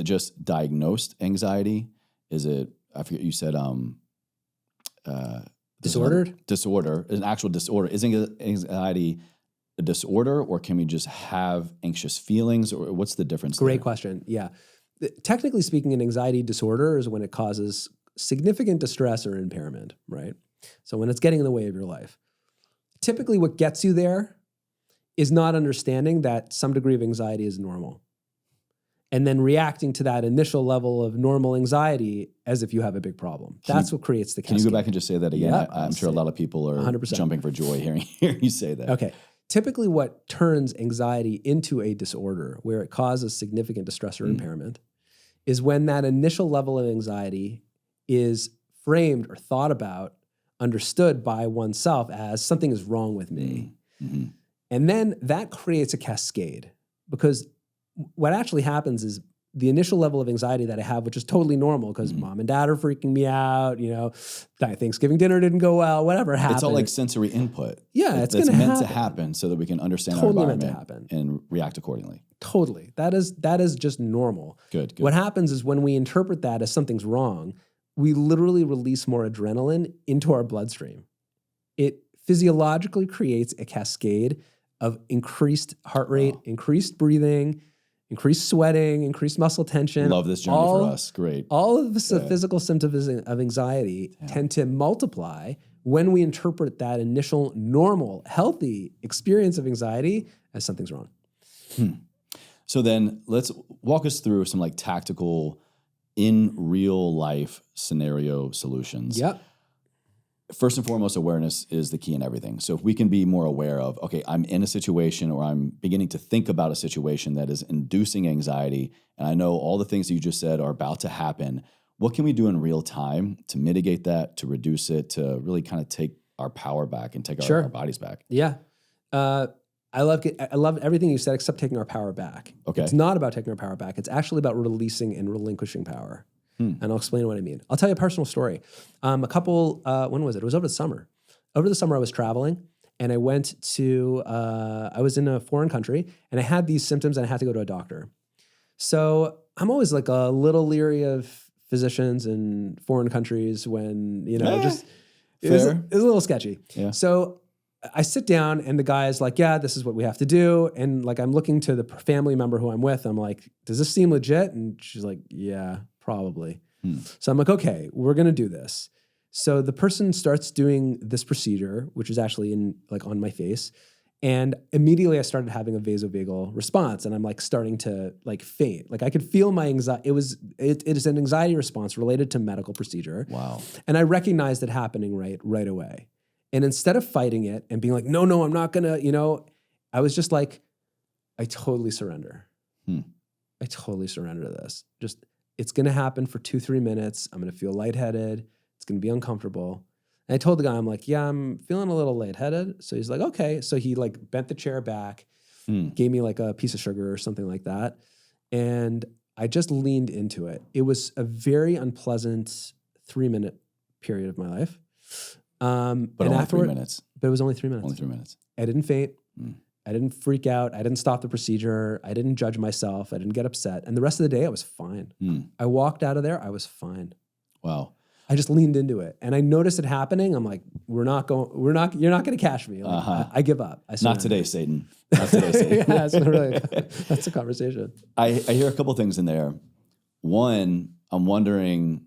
Speaker 1: just diagnosed anxiety? Is it, I forget, you said,
Speaker 2: disordered?
Speaker 1: Disorder, an actual disorder. Is anxiety a disorder, or can we just have anxious feelings, or what's the difference?
Speaker 2: Great question. Yeah. Technically speaking, an anxiety disorder is when it causes significant distress or impairment, right? So when it's getting in the way of your life. Typically what gets you there is not understanding that some degree of anxiety is normal, and then reacting to that initial level of normal anxiety as if you have a big problem. That's what creates the cascade.
Speaker 1: Can you go back and just say that again?
Speaker 2: Yeah,
Speaker 1: I'm sure a lot of people are
Speaker 2: 100%.
Speaker 1: Jumping for joy hearing you say that.
Speaker 2: Okay. Typically what turns anxiety into a disorder, where it causes significant distress or impairment, is when that initial level of anxiety is framed or thought about, understood by oneself as something is wrong with me. And then that creates a cascade, because what actually happens is the initial level of anxiety that I have, which is totally normal because mom and dad are freaking me out, Thanksgiving dinner didn't go well, whatever happened.
Speaker 1: It's all like sensory input.
Speaker 2: Yeah, it's
Speaker 1: meant to happen so that we can understand our environment and react accordingly.
Speaker 2: Totally. That is just normal.
Speaker 1: Good.
Speaker 2: What happens is when we interpret that as something's wrong, we literally release more adrenaline into our bloodstream. It physiologically creates a cascade of increased heart rate, increased breathing, increased sweating, increased muscle tension.
Speaker 1: Love this journey for us. Great.
Speaker 2: All of the physical symptoms of anxiety tend to multiply when we interpret that initial normal, healthy experience of anxiety as something's wrong.
Speaker 1: So then let's walk us through some tactical in real life scenario solutions.
Speaker 2: Yep.
Speaker 1: First and foremost, awareness is the key in everything. So if we can be more aware of, okay, I'm in a situation, or I'm beginning to think about a situation that is inducing anxiety, and I know all the things that you just said are about to happen, what can we do in real time to mitigate that, to reduce it, to really kind of take our power back and take our bodies back?
Speaker 2: Yeah. I love everything you said except taking our power back.
Speaker 1: Okay.
Speaker 2: It's not about taking our power back. It's actually about releasing and relinquishing power. And I'll explain what I mean. I'll tell you a personal story. When was it? It was over the summer. Over the summer, I was traveling and I went to, I was in a foreign country and I had these symptoms and I had to go to a doctor. So I'm always like a little leery of physicians in foreign countries when, it was a little sketchy.
Speaker 1: Yeah.
Speaker 2: So I sit down and the guy is like, yeah, this is what we have to do. And like, I'm looking to the family member who I'm with. I'm like, does this seem legit? And she's like, yeah, probably. So I'm like, okay, we're going to do this. So the person starts doing this procedure, which is actually on my face. And immediately I started having a vasovagal response and I'm like starting to like faint. Like I could feel my anxiety. It is an anxiety response related to medical procedure.
Speaker 1: Wow.
Speaker 2: And I recognized it happening right away. And instead of fighting it and being like, no, I'm not gonna, I was just like, I totally surrender. I totally surrender to this. Just, it's gonna happen for 2-3 minutes. I'm gonna feel lightheaded. It's gonna be uncomfortable. And I told the guy, I'm like, yeah, I'm feeling a little lightheaded. So he's like, okay. So he like bent the chair back, gave me like a piece of sugar or something like that. And I just leaned into it. It was a very unpleasant 3-minute period of my life.
Speaker 1: But only 3 minutes.
Speaker 2: But it was only 3 minutes.
Speaker 1: Only 3 minutes.
Speaker 2: I didn't faint. I didn't freak out. I didn't stop the procedure. I didn't judge myself. I didn't get upset. And the rest of the day, I was fine. I walked out of there. I was fine.
Speaker 1: Wow.
Speaker 2: I just leaned into it. And I noticed it happening. I'm like, you're not going to catch me. Like, I give up.
Speaker 1: Not today, Satan. Not today, Satan.
Speaker 2: Yeah, that's a conversation.
Speaker 1: I hear a couple things in there. One, I'm wondering,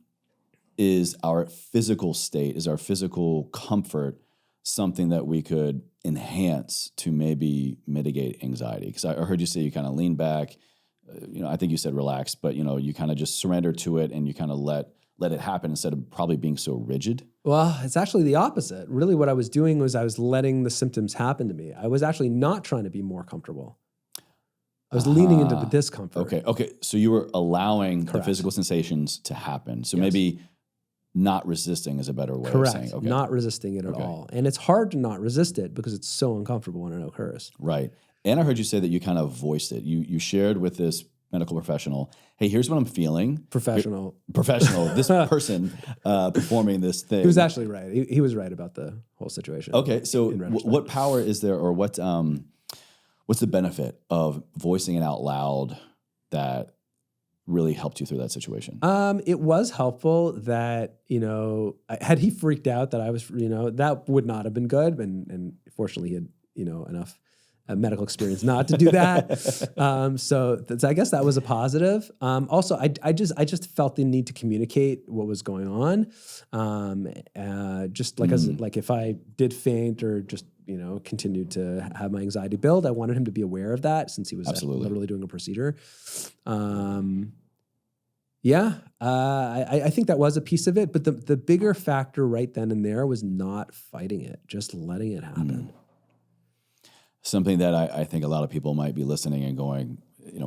Speaker 1: is our physical state, is our physical comfort something that we could enhance to maybe mitigate anxiety? Because I heard you say you kind of lean back, I think you said relax, but you kind of just surrender to it and you kind of let it happen instead of probably being so rigid.
Speaker 2: Well, it's actually the opposite. Really what I was doing was I was letting the symptoms happen to me. I was actually not trying to be more comfortable. I was leaning into the discomfort.
Speaker 1: Okay. So you were allowing
Speaker 2: Correct.
Speaker 1: the physical sensations to happen. So maybe not resisting is a better way
Speaker 2: Correct.
Speaker 1: of saying. Okay.
Speaker 2: Not resisting it at all. And it's hard to not resist it because it's so uncomfortable when it occurs.
Speaker 1: Right. And I heard you say that you kind of voiced it. You shared with this medical professional, hey, here's what I'm feeling.
Speaker 2: Professional.
Speaker 1: This person performing this thing.
Speaker 2: He was actually right. He was right about the whole situation.
Speaker 1: Okay. So what power is there, or what's the benefit of voicing it out loud that really helped you through that situation?
Speaker 2: It was helpful that, had he freaked out that I was, that would not have been good. And fortunately he had, enough medical experience not to do that. So I guess that was a positive. Also, I just felt the need to communicate what was going on. Just like like if I did faint or just, continued to have my anxiety build, I wanted him to be aware of that since he was literally doing a procedure. I think that was a piece of it, but the bigger factor right then and there was not fighting it, just letting it happen.
Speaker 1: Something that I think a lot of people might be listening and going,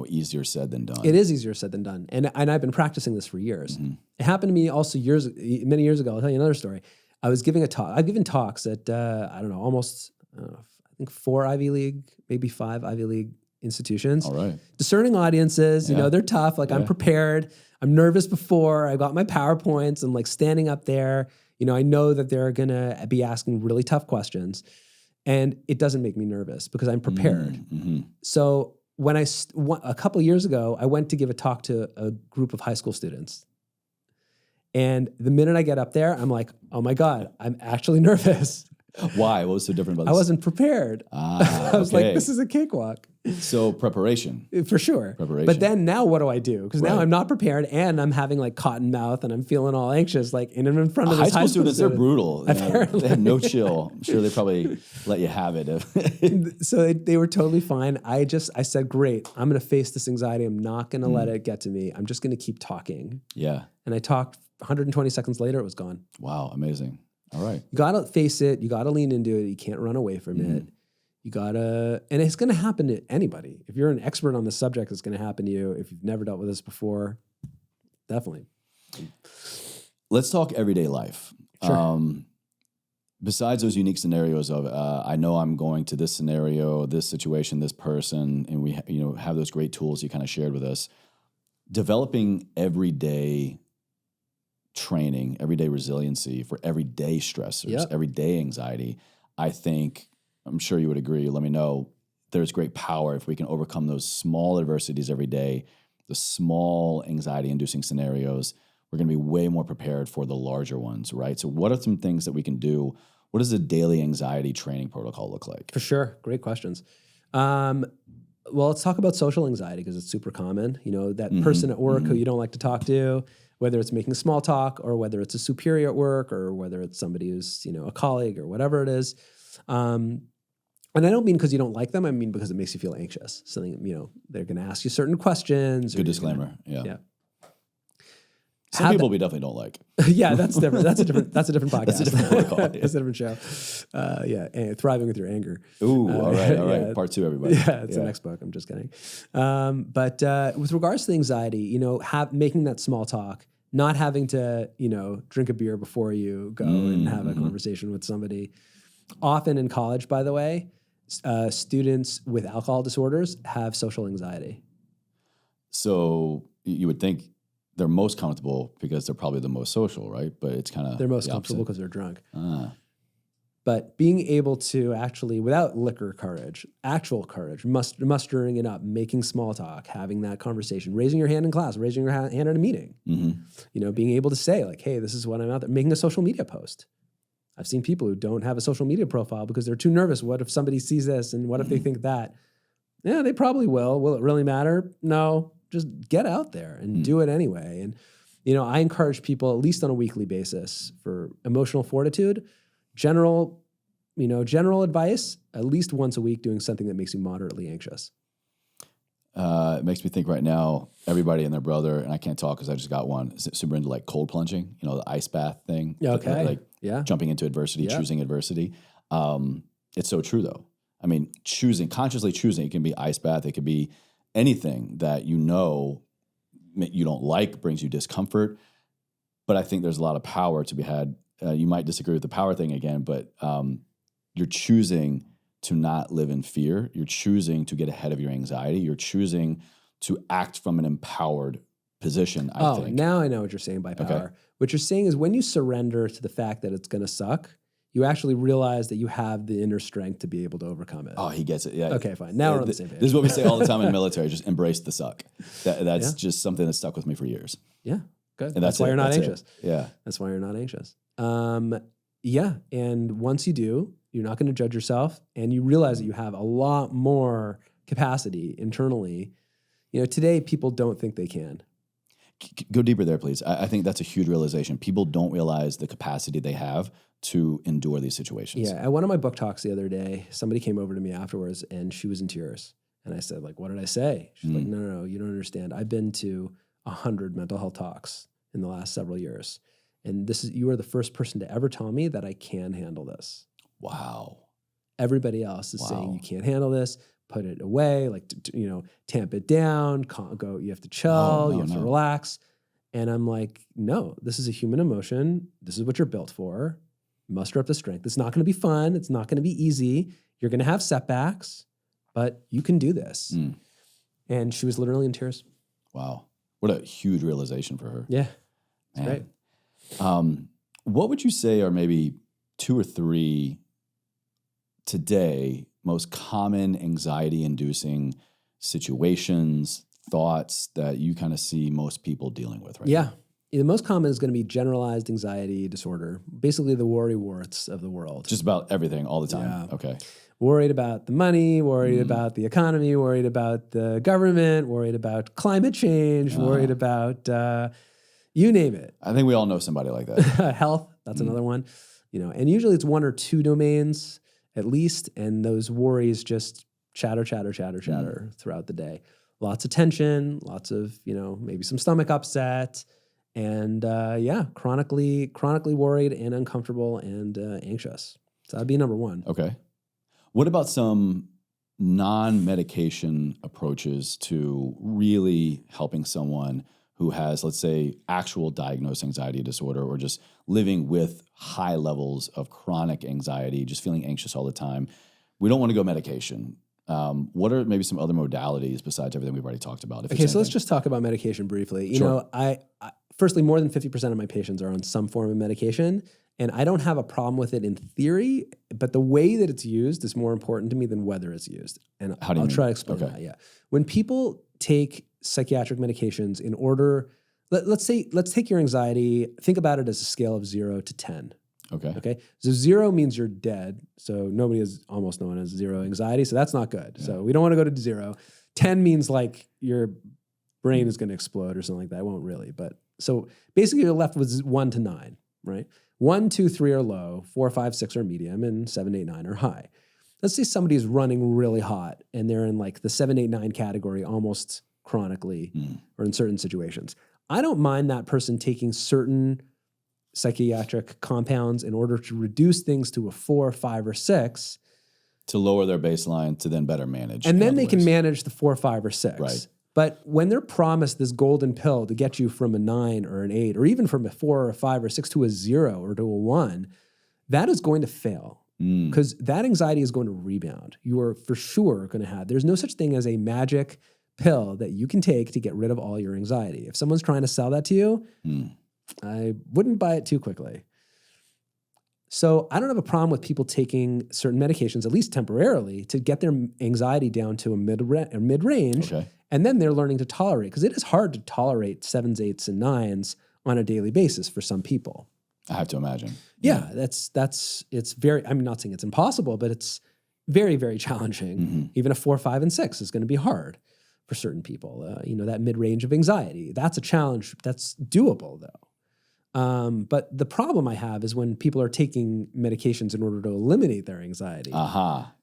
Speaker 1: easier said than done.
Speaker 2: It is easier said than done. And I've been practicing this for years. It happened to me also many years ago. I'll tell you another story. I was giving a talk. I've given talks at, I think 4 Ivy League, maybe 5 Ivy League institutions.
Speaker 1: All right.
Speaker 2: Discerning audiences, they're tough. Like I'm prepared. I'm nervous before. I got my PowerPoints. I'm like standing up there. I know that they're going to be asking really tough questions. And it doesn't make me nervous because I'm prepared. So when a couple of years ago, I went to give a talk to a group of high school students. And the minute I get up there, I'm like, oh my God, I'm actually nervous.
Speaker 1: Why? What was so different about this?
Speaker 2: I wasn't prepared. I was like, this is a cakewalk.
Speaker 1: So preparation.
Speaker 2: For sure.
Speaker 1: Preparation.
Speaker 2: But then now what do I do? Because now I'm not prepared and I'm having like cotton mouth and I'm feeling all anxious, like in front of this
Speaker 1: high school students. They're brutal.
Speaker 2: Apparently.
Speaker 1: They have no chill. I'm sure they probably let you have it.
Speaker 2: So they were totally fine. I said, great, I'm going to face this anxiety. I'm not going to let it get to me. I'm just going to keep talking.
Speaker 1: Yeah.
Speaker 2: And I talked 120 seconds later, it was gone.
Speaker 1: Wow. Amazing. All right.
Speaker 2: You got to face it. You got to lean into it. You can't run away from it. You got to, and it's going to happen to anybody. If you're an expert on the subject, it's going to happen to you. If you've never dealt with this before, definitely.
Speaker 1: Let's talk everyday life.
Speaker 2: Sure.
Speaker 1: Besides those unique scenarios of, I know I'm going to this scenario, this situation, this person, and we have those great tools you kind of shared with us. Developing everyday training, everyday resiliency for everyday stressors,
Speaker 2: Yep.
Speaker 1: everyday anxiety. I'm sure you would agree. Let me know. There's great power if we can overcome those small adversities every day, the small anxiety-inducing scenarios. We're going to be way more prepared for the larger ones, right? So what are some things that we can do? What does a daily anxiety training protocol look like?
Speaker 2: For sure. Great questions. Well, let's talk about social anxiety because it's super common. That person at work who you don't like to talk to, whether it's making small talk or whether it's a superior at work or whether it's somebody who's, a colleague or whatever it is. And I don't mean because you don't like them. I mean because it makes you feel anxious. Something, they're going to ask you certain questions.
Speaker 1: Good disclaimer.
Speaker 2: Yeah.
Speaker 1: Some people we definitely don't like.
Speaker 2: Yeah, that's different. That's a different podcast.
Speaker 1: That's a different protocol. Yeah.
Speaker 2: That's a different show. And Thriving with Your Anger.
Speaker 1: Ooh, all right.
Speaker 2: Yeah.
Speaker 1: Part 2, everybody.
Speaker 2: Yeah, it's the next book. I'm just kidding. But with regards to the anxiety, making that small talk, not having to, drink a beer before you go and have a conversation with somebody. Often in college, by the way, students with alcohol disorders have social anxiety.
Speaker 1: So you would think they're most comfortable because they're probably the most social, right? But it's kind of
Speaker 2: they're most comfortable because they're drunk.
Speaker 1: Ah.
Speaker 2: But being able to actually, without liquor courage, actual courage, mustering it up, making small talk, having that conversation, raising your hand in class, raising your hand at a meeting, being able to say like, hey, this is what I'm out there, making a social media post. I've seen people who don't have a social media profile because they're too nervous. What if somebody sees this and what if they think that? Yeah, they probably will. Will it really matter? No. Just get out there and do it anyway. And, I encourage people, at least on a weekly basis, for emotional fortitude, general advice, at least once a week, doing something that makes you moderately anxious.
Speaker 1: It makes me think right now, everybody and their brother, and I can't talk because I just got one, is super into like cold plunging, the ice bath thing.
Speaker 2: Okay.
Speaker 1: Jumping into adversity, choosing adversity. It's so true though. I mean, consciously choosing, it can be ice bath, it could be anything that you don't like, brings you discomfort. But I think there's a lot of power to be had. You might disagree with the power thing again, but you're choosing to not live in fear. You're choosing to get ahead of your anxiety. You're choosing to act from an empowered position, I think.
Speaker 2: Now I know what you're saying by power. Okay. What you're saying is when you surrender to the fact that it's going to suck, you actually realize that you have the inner strength to be able to overcome it.
Speaker 1: Oh, he gets it. Yeah.
Speaker 2: Okay, fine. Now we're on the same page.
Speaker 1: This is what we say all the time in the military, just embrace the suck. That's just something that stuck with me for years.
Speaker 2: Yeah, good.
Speaker 1: And
Speaker 2: that's why you're not anxious.
Speaker 1: Yeah.
Speaker 2: That's why you're not anxious. Yeah, and once you do, you're not going to judge yourself, and you realize that you have a lot more capacity internally. Today people don't think they can.
Speaker 1: Go deeper there, please. I think that's a huge realization. People don't realize the capacity they have to endure these situations.
Speaker 2: Yeah. At one of my book talks the other day, somebody came over to me afterwards and she was in tears. And I said, like, what did I say? She's like, no, you don't understand. I've been to 100 mental health talks in the last several years. And you are the first person to ever tell me that I can handle this.
Speaker 1: Wow.
Speaker 2: Everybody else is saying you can't handle this. Put it away, tamp it down, you have to chill, you have to relax. And I'm like, no, this is a human emotion. This is what you're built for. Muster up the strength. It's not going to be fun. It's not going to be easy. You're going to have setbacks, but you can do this. And she was literally in tears.
Speaker 1: Wow. What a huge realization for her.
Speaker 2: Yeah. It's great.
Speaker 1: What would you say are maybe 2 or 3 today most common anxiety-inducing situations, thoughts that you kind of see most people dealing with right now?
Speaker 2: The most common is going to be generalized anxiety disorder, basically the worry-warts of the world.
Speaker 1: Just about everything all the time.
Speaker 2: Yeah.
Speaker 1: Okay.
Speaker 2: Worried about the money, worried about the economy, worried about the government, worried about climate change, worried about you name it.
Speaker 1: I think we all know somebody like that.
Speaker 2: Health, that's another one. And usually it's 1 or 2 domains at least, and those worries just chatter throughout the day. Lots of tension, lots of, maybe some stomach upset, and chronically worried and uncomfortable and anxious. So that'd be number 1.
Speaker 1: Okay. What about some non-medication approaches to really helping someone who has, let's say, actual diagnosed anxiety disorder or just living with high levels of chronic anxiety, just feeling anxious all the time, we don't want to go medication. What are maybe some other modalities besides everything we've already talked about?
Speaker 2: Okay, so let's just talk about medication briefly. You know, I firstly, more than 50% of my patients are on some form of medication, and I don't have a problem with it in theory, but the way that it's used is more important to me than whether it's used. And I'll try to explain that. Yeah. When people take psychiatric medications in order, let's take your anxiety, think about it as a scale of 0 to 10. Okay. So 0 means you're dead. So nobody is almost known as zero anxiety. So that's not good. Yeah. So we don't want to go to 0. 10 means like your brain is going to explode or something like that. It won't really, but so basically you're left with 1 to 9, right? 1, 2, 3 are low, 4, 5, 6 are medium, and 7, 8, 9 are high. Let's say somebody's running really hot and they're in like the 7, 8, 9 category almost chronically or in certain situations. I don't mind that person taking certain psychiatric compounds in order to reduce things to a 4, 5, or 6.
Speaker 1: To lower their baseline to then better manage.
Speaker 2: And then they can manage the 4, 5, or 6.
Speaker 1: Right.
Speaker 2: But when they're promised this golden pill to get you from a 9 or an 8, or even from a 4 or a 5 or 6 to a 0 or to a 1, that is going to fail because that anxiety is going to rebound. You are for sure going to have, there's no such thing as a magic pill that you can take to get rid of all your anxiety. If someone's trying to sell that to you, I wouldn't buy it too quickly. So I don't have a problem with people taking certain medications, at least temporarily, to get their anxiety down to a mid-range. Okay. And then they're learning to tolerate, because it is hard to tolerate 7s, 8s, and 9s on a daily basis for some people.
Speaker 1: I have to imagine.
Speaker 2: Yeah, it's very, I'm not saying it's impossible, but it's very, very challenging. Even a 4, 5, and 6 is going to be hard for certain people. That mid-range of anxiety, that's a challenge. That's doable though. But the problem I have is when people are taking medications in order to eliminate their anxiety.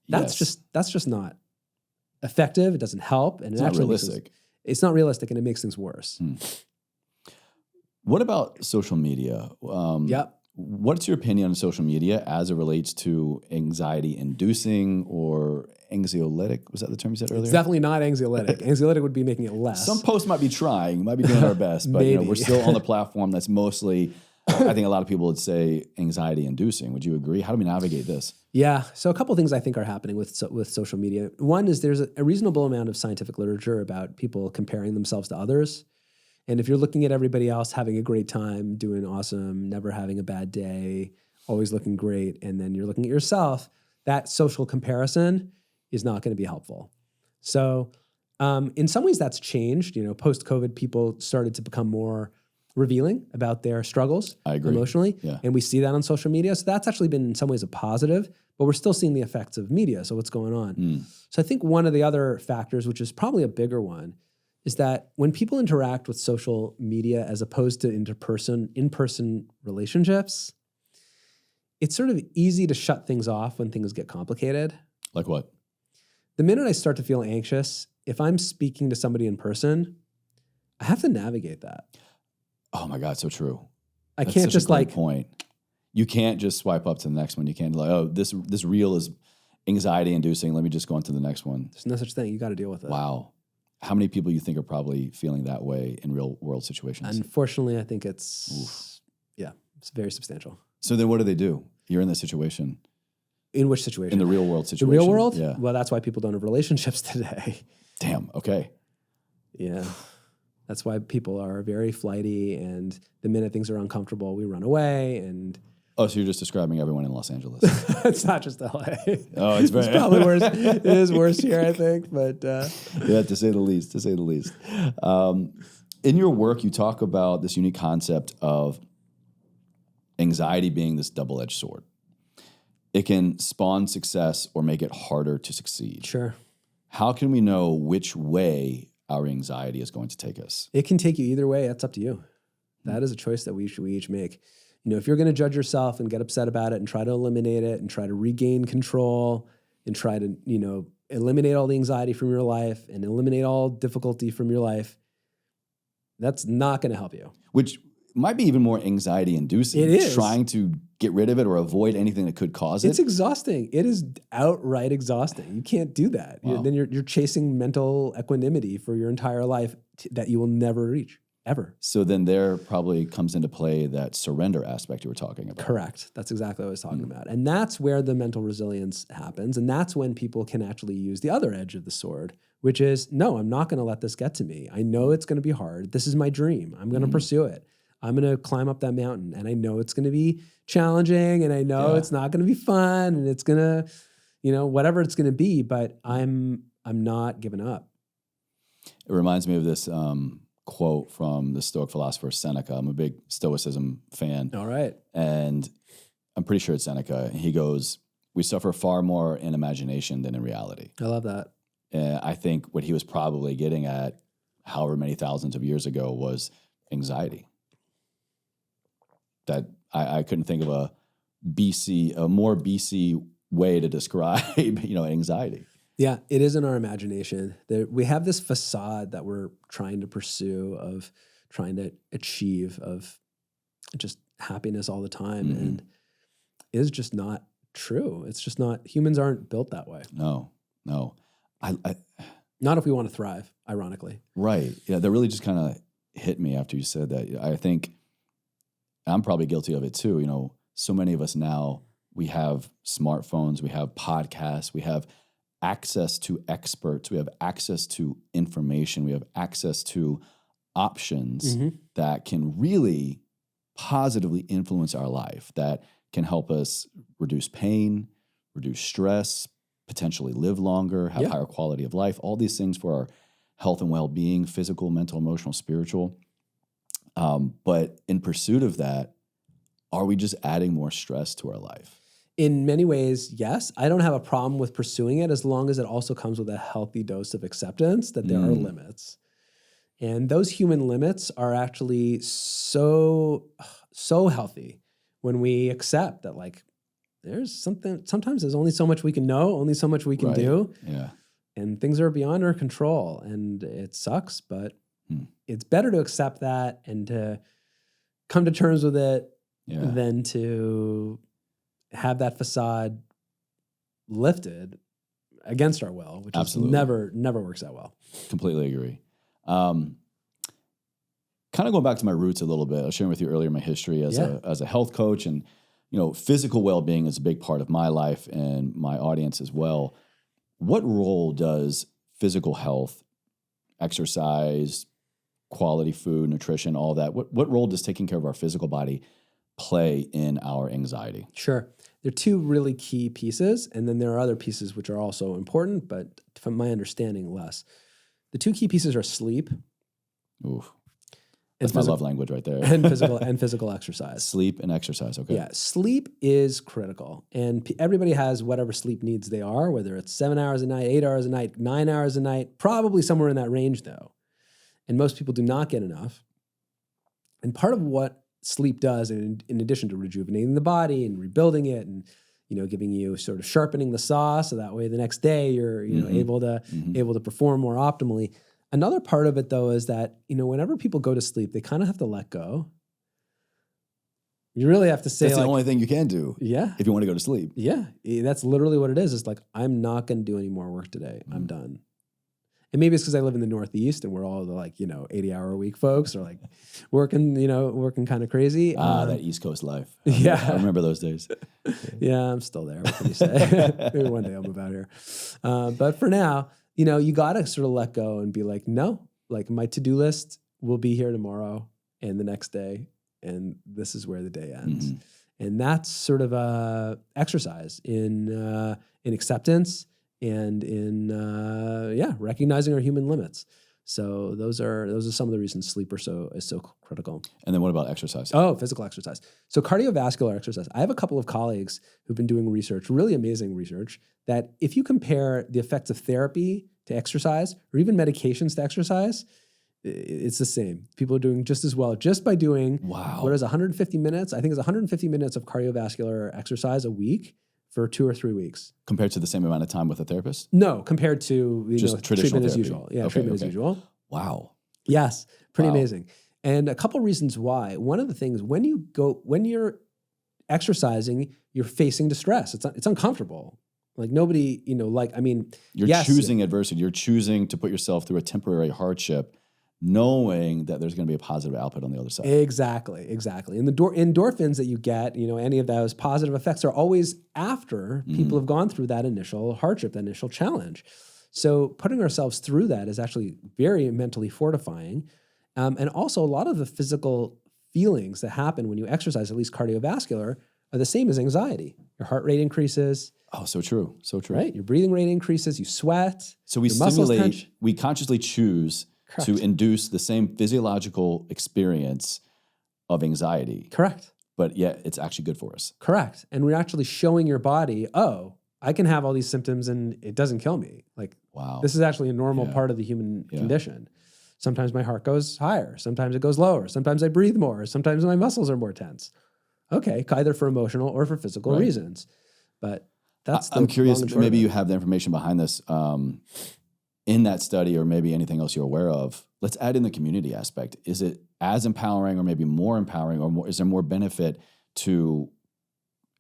Speaker 2: That's just not effective. It doesn't help. And it's not realistic. It's not realistic, and it makes things worse.
Speaker 1: What about social media? What's your opinion on social media as it relates to anxiety-inducing or anxiolytic? Was that the term you said earlier?
Speaker 2: It's definitely not anxiolytic. Anxiolytic would be making it less.
Speaker 1: Some posts might be doing our best, but we're still on the platform that's mostly, I think a lot of people would say, anxiety-inducing. Would you agree? How do we navigate this?
Speaker 2: Yeah. So a couple of things I think are happening with social media. One is there's a reasonable amount of scientific literature about people comparing themselves to others. And if you're looking at everybody else having a great time, doing awesome, never having a bad day, always looking great, and then you're looking at yourself, that social comparison is not going to be helpful. So in some ways that's changed. Post-COVID, people started to become more revealing about their struggles emotionally. Yeah. And we see that on social media. So that's actually been in some ways a positive, but we're still seeing the effects of media. So what's going on? So I think one of the other factors, which is probably a bigger one, is that when people interact with social media as opposed to in-person relationships, it's sort of easy to shut things off when things get complicated.
Speaker 1: Like what?
Speaker 2: The minute I start to feel anxious, if I'm speaking to somebody in person, I have to navigate that.
Speaker 1: Oh my God, so true.
Speaker 2: I can't just
Speaker 1: point. You can't just swipe up to the next one. You can't this reel is anxiety inducing. Let me just go on to the next one.
Speaker 2: There's no such thing. You got to deal with it.
Speaker 1: Wow. How many people you think are probably feeling that way in real world situations?
Speaker 2: Unfortunately, I think it's very substantial.
Speaker 1: So then what do? You're in this situation.
Speaker 2: In which situation?
Speaker 1: In the real world situation.
Speaker 2: The real world?
Speaker 1: Yeah.
Speaker 2: Well, that's why people don't have relationships today.
Speaker 1: Damn. Okay.
Speaker 2: Yeah. That's why people are very flighty, and the minute things are uncomfortable, we run away. And
Speaker 1: oh, so you're just describing everyone in Los Angeles?
Speaker 2: It's not just LA.
Speaker 1: Oh, it's
Speaker 2: probably worse. It is worse here, I think. But
Speaker 1: yeah, to say the least. In your work, you talk about this unique concept of anxiety being this double-edged sword. It can spawn success or make it harder to succeed.
Speaker 2: Sure.
Speaker 1: How can we know which way our anxiety is going to take us?
Speaker 2: It can take you either way. That's up to you. That is a choice that we each make. If you're going to judge yourself and get upset about it and try to eliminate it and try to regain control and try to, eliminate all the anxiety from your life and eliminate all difficulty from your life, that's not going to help you.
Speaker 1: Which might be even more anxiety inducing.
Speaker 2: It is.
Speaker 1: Trying to get rid of it or avoid anything that could cause it.
Speaker 2: It's exhausting. It is outright exhausting. You can't do that.
Speaker 1: Wow.
Speaker 2: Then you're chasing mental equanimity for your entire life that you will never reach. ever.
Speaker 1: So then there probably comes into play that surrender aspect you were talking about.
Speaker 2: Correct. That's exactly what I was talking about. And that's where the mental resilience happens. And that's when people can actually use the other edge of the sword, which is, no, I'm not going to let this get to me. I know it's going to be hard. This is my dream. I'm going to pursue it. I'm going to climb up that mountain. And I know it's going to be challenging, and I know it's not going to be fun, and it's going to, whatever it's going to be, but I'm not giving up.
Speaker 1: It reminds me of this quote from the Stoic philosopher Seneca. I'm a big Stoicism fan.
Speaker 2: All right.
Speaker 1: And I'm pretty sure it's Seneca. He goes, we suffer far more in imagination than in reality.
Speaker 2: I love that.
Speaker 1: And I think what he was probably getting at, however many thousands of years ago, was anxiety. That I couldn't think of a more BC way to describe, anxiety.
Speaker 2: Yeah, it is in our imagination. We have this facade that we're trying to pursue, of trying to achieve, of just happiness all the time. And it is just not true. It's just not, humans aren't built that way.
Speaker 1: No.
Speaker 2: Not if we want to thrive, ironically.
Speaker 1: Right. Yeah, that really just kind of hit me after you said that. I think I'm probably guilty of it too. So many of us now, we have smartphones, we have podcasts, we have access to experts, we have access to information, we have access to options that can really positively influence our life, that can help us reduce pain, reduce stress, potentially live longer, have higher quality of life, all these things for our health and well-being, physical, mental, emotional, spiritual. But in pursuit of that, are we just adding more stress to our life?
Speaker 2: In many ways, yes. I don't have a problem with pursuing it as long as it also comes with a healthy dose of acceptance that there are limits. And those human limits are actually so healthy when we accept that, like, there's sometimes there's only so much we can know, only so much we can do.
Speaker 1: Yeah.
Speaker 2: And things are beyond our control, and it sucks, but it's better to accept that and to come to terms with it than to have that facade lifted against our will, which is never works out well.
Speaker 1: Completely agree. Kind of going back to my roots a little bit, I was sharing with you earlier my history as a health coach, and physical well-being is a big part of my life and my audience as well. What role does physical health, exercise, quality food, nutrition, all that, what role does taking care of our physical body play in our anxiety?
Speaker 2: Sure. There are two really key pieces, and then there are other pieces which are also important, but from my understanding, less. The two key pieces are sleep.
Speaker 1: Oof. That's my love language right there.
Speaker 2: and physical exercise.
Speaker 1: Sleep and exercise, okay.
Speaker 2: Yeah, sleep is critical. And everybody has whatever sleep needs they are, whether it's 7 hours a night, 8 hours a night, 9 hours a night, probably somewhere in that range though. And most people do not get enough. And part of what sleep does, in addition to rejuvenating the body and rebuilding it and giving you sort of sharpening the saw, so that way the next day you're able to perform more optimally. Another part of it though is that whenever people go to sleep, they kind of have to let go. You really have to say
Speaker 1: that's the only thing you can do.
Speaker 2: Yeah.
Speaker 1: If you want to go to sleep.
Speaker 2: Yeah, that's literally what it is. It's like, I'm not going to do any more work today. I'm done. And maybe it's because I live in the Northeast and we're all the 80-hour-a-week folks, or like working kind of crazy.
Speaker 1: That East Coast life. I remember those days.
Speaker 2: Yeah, I'm still there. What can you say? Maybe one day I'll move out here. But for now, you got to sort of let go and be like, no, like my to-do list will be here tomorrow and the next day, and this is where the day ends. And that's sort of a exercise in acceptance and in recognizing our human limits. So those are some of the reasons sleep is so critical.
Speaker 1: And then what about exercise?
Speaker 2: Oh, physical exercise. So cardiovascular exercise. I have a couple of colleagues who've been doing research, really amazing research, that if you compare the effects of therapy to exercise, or even medications to exercise, it's the same. People are doing just as well just by doing 150 minutes. I think it's 150 minutes of cardiovascular exercise a week for 2 or 3 weeks.
Speaker 1: Compared to the same amount of time with a therapist?
Speaker 2: No, compared to
Speaker 1: just
Speaker 2: treatment
Speaker 1: traditional therapy.
Speaker 2: as usual. Yeah, treatment as usual.
Speaker 1: Wow.
Speaker 2: Yes, pretty amazing. And a couple reasons why. One of the things, when you're exercising, you're facing distress. It's uncomfortable. Like nobody,
Speaker 1: you're choosing adversity. You're choosing to put yourself through a temporary hardship, knowing that there's going to be a positive output on the other side.
Speaker 2: Exactly. And the endorphins that you get, any of those positive effects are always after people have gone through that initial hardship, that initial challenge. So putting ourselves through that is actually very mentally fortifying. And also a lot of the physical feelings that happen when you exercise, at least cardiovascular, are the same as anxiety. Your heart rate increases.
Speaker 1: Oh, so true. So true.
Speaker 2: Right? Your breathing rate increases, you sweat.
Speaker 1: So we stimulate, we consciously choose to induce the same physiological experience of anxiety.
Speaker 2: Correct.
Speaker 1: But yet it's actually good for us.
Speaker 2: Correct. And we're actually showing your body, oh, I can have all these symptoms and it doesn't kill me. Like,
Speaker 1: wow,
Speaker 2: this is actually a normal part of the human condition. Sometimes my heart goes higher. Sometimes it goes lower. Sometimes I breathe more. Sometimes my muscles are more tense. Okay, either for emotional or for physical reasons. But that's
Speaker 1: I'm curious, maybe you have the information behind this in that study or maybe anything else you're aware of. Let's add in the community aspect. Is it as empowering or maybe more empowering or more, is there more benefit to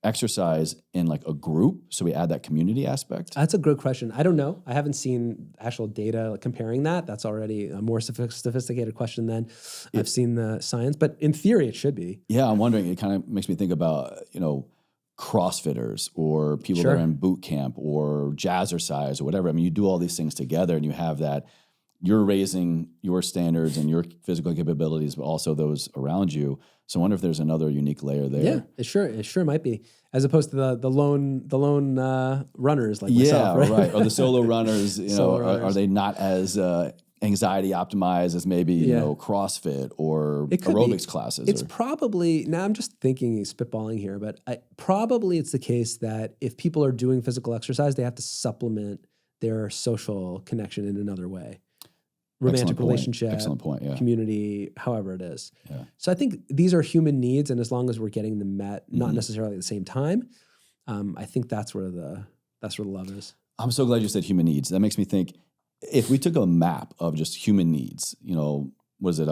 Speaker 1: exercise in like a group? So we add that community aspect?
Speaker 2: That's a good question. I don't know. I haven't seen actual data comparing that. That's already a more sophisticated question than I've seen the science, but in theory it should be.
Speaker 1: Yeah, I'm wondering, it kind of makes me think about, CrossFitters or people that are in boot camp or jazzercise or whatever. I mean, you do all these things together and you have that, you're raising your standards and your physical capabilities, but also those around you. So I wonder if there's another unique layer there.
Speaker 2: Yeah, it sure might be, as opposed to the lone runners like myself, right?
Speaker 1: Or the solo runners. Are they not as anxiety optimized as maybe CrossFit or aerobics classes?
Speaker 2: It's probably, now I'm just thinking, spitballing here, but probably it's the case that if people are doing physical exercise, they have to supplement their social connection in another way. Romantic relationship,
Speaker 1: excellent point,
Speaker 2: community, however it is.
Speaker 1: Yeah.
Speaker 2: So I think these are human needs, and as long as we're getting them met, not necessarily at the same time, I think that's where the love is.
Speaker 1: I'm so glad you said human needs. That makes me think, if we took a map of just human needs, was it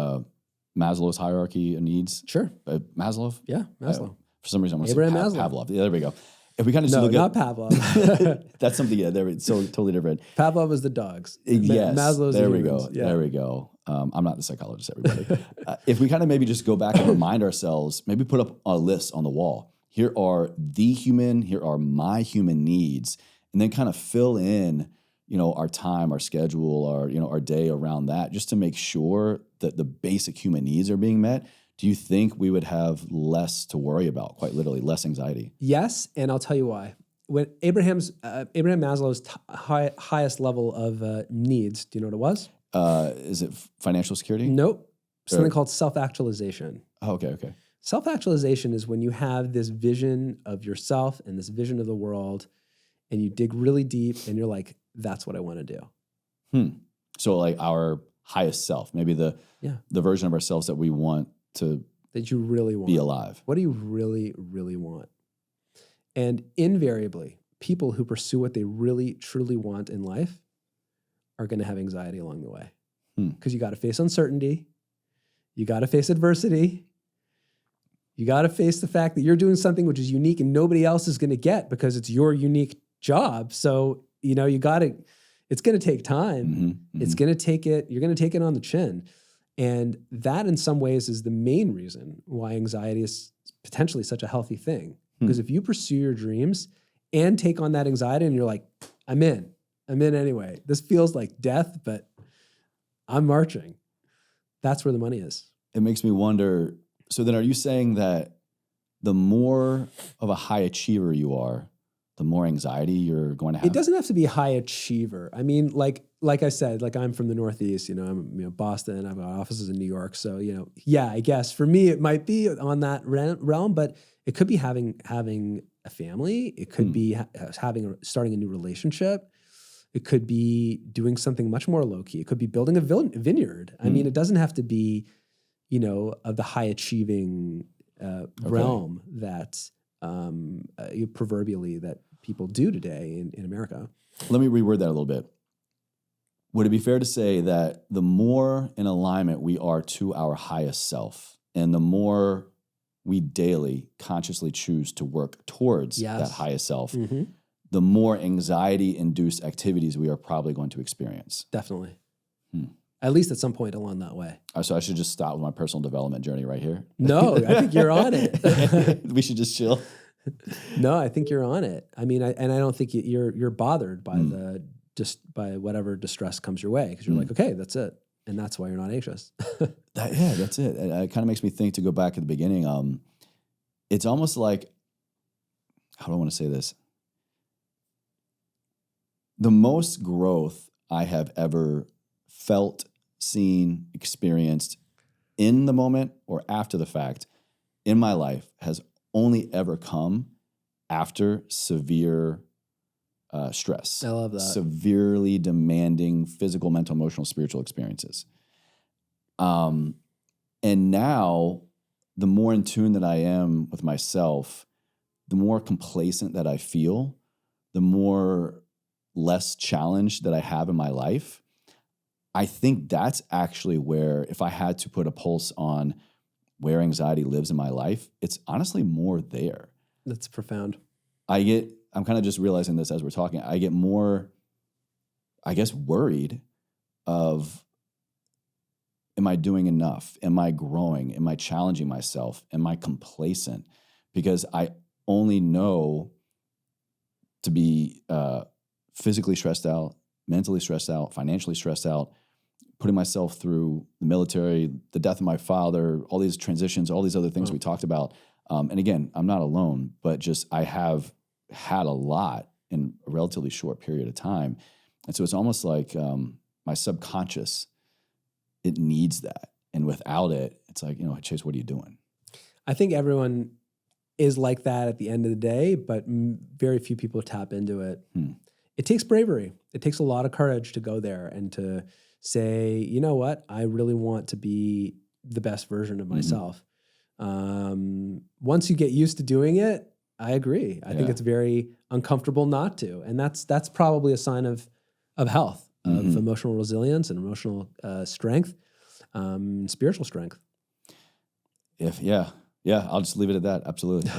Speaker 1: Maslow's hierarchy of needs?
Speaker 2: Sure.
Speaker 1: Maslow?
Speaker 2: Yeah, Maslow.
Speaker 1: For some reason, I want to
Speaker 2: Abraham
Speaker 1: say
Speaker 2: Maslow.
Speaker 1: Pavlov. Yeah, there we go. If we kind of just look
Speaker 2: not
Speaker 1: at
Speaker 2: Pavlov.
Speaker 1: that's something. Yeah, it's so totally different.
Speaker 2: Pavlov is the dogs.
Speaker 1: Yes,
Speaker 2: Maslow's
Speaker 1: there
Speaker 2: the
Speaker 1: we
Speaker 2: humans.
Speaker 1: go. Yeah. There we go. I'm not the psychologist, everybody. If we kind of maybe just go back and remind ourselves, maybe put up a list on the wall. Here are the human. Here are my human needs, and then kind of fill in, our time, our schedule, our day around that, just to make sure that the basic human needs are being met. Do you think we would have less to worry about, quite literally, less anxiety?
Speaker 2: Yes, and I'll tell you why. When Abraham Maslow's highest level of needs, do you know what it was?
Speaker 1: Is it financial security?
Speaker 2: Nope. Something called self-actualization.
Speaker 1: Oh, okay.
Speaker 2: Self-actualization is when you have this vision of yourself and this vision of the world, and you dig really deep, and you're like, that's what I want to do.
Speaker 1: So like our highest self, maybe the version of ourselves that we want to
Speaker 2: that you really want.
Speaker 1: Be alive.
Speaker 2: What do you really, really want? And invariably, people who pursue what they really, truly want in life are going to have anxiety along the way. Because you got to face uncertainty. You got to face adversity. You got to face the fact that you're doing something which is unique and nobody else is going to get because it's your unique job. So, you got to, it's going to take time. It's going to take it, you're going to take it on the chin. And that in some ways is the main reason why anxiety is potentially such a healthy thing. Because if you pursue your dreams and take on that anxiety and you're like, I'm in anyway. This feels like death, but I'm marching. That's where the money is.
Speaker 1: It makes me wonder, so then are you saying that the more of a high achiever you are, the more anxiety you're going to have?
Speaker 2: It doesn't have to be a high achiever. I mean, like I said, like I'm from the Northeast, I'm Boston, I've got offices in New York. So, I guess for me, it might be on that realm, but it could be having a family. It could be starting a new relationship. It could be doing something much more low key. It could be building a vineyard. I mean, it doesn't have to be, of the high achieving realm that proverbially that people do today in America.
Speaker 1: Let me reword that a little bit. Would it be fair to say that the more in alignment we are to our highest self, and the more we daily consciously choose to work towards that highest self, the more anxiety-induced activities we are probably going to experience?
Speaker 2: Definitely. at least at some point along that way.
Speaker 1: So I should just stop with my personal development journey right here.
Speaker 2: No, I think you're on it.
Speaker 1: We should just chill.
Speaker 2: No, I think you're on it. I mean, I don't think you're bothered by by whatever distress comes your way, because you're like, okay, that's it. And that's why you're not anxious.
Speaker 1: That's it. It kind of makes me think, to go back at the beginning. It's almost like, how do I want to say this? The most growth I have ever felt, seen, experienced in the moment or after the fact in my life has only ever come after severe stress.
Speaker 2: I love that.
Speaker 1: Severely demanding physical, mental, emotional, spiritual experiences. And now, the more in tune that I am with myself, the more complacent that I feel, the more less challenge that I have in my life. I think that's actually where, if I had to put a pulse on where anxiety lives in my life, it's honestly more there.
Speaker 2: That's profound.
Speaker 1: I'm kind of just realizing this as we're talking. I get more, I guess, worried of, am I doing enough? Am I growing? Am I challenging myself? Am I complacent? Because I only know to be physically stressed out, mentally stressed out, financially stressed out, putting myself through the military, the death of my father, all these transitions, all these other things we talked about. And again, I'm not alone, but just I have had a lot in a relatively short period of time. And so it's almost like my subconscious, it needs that. And without it, it's like, Chase, what are you doing?
Speaker 2: I think everyone is like that at the end of the day, but very few people tap into it. It takes bravery. It takes a lot of courage to go there and to say, you know what, I really want to be the best version of myself. Once you get used to doing it, I agree. I think it's very uncomfortable not to. And that's probably a sign of health, of emotional resilience and emotional strength, spiritual strength.
Speaker 1: I'll just leave it at that. Absolutely.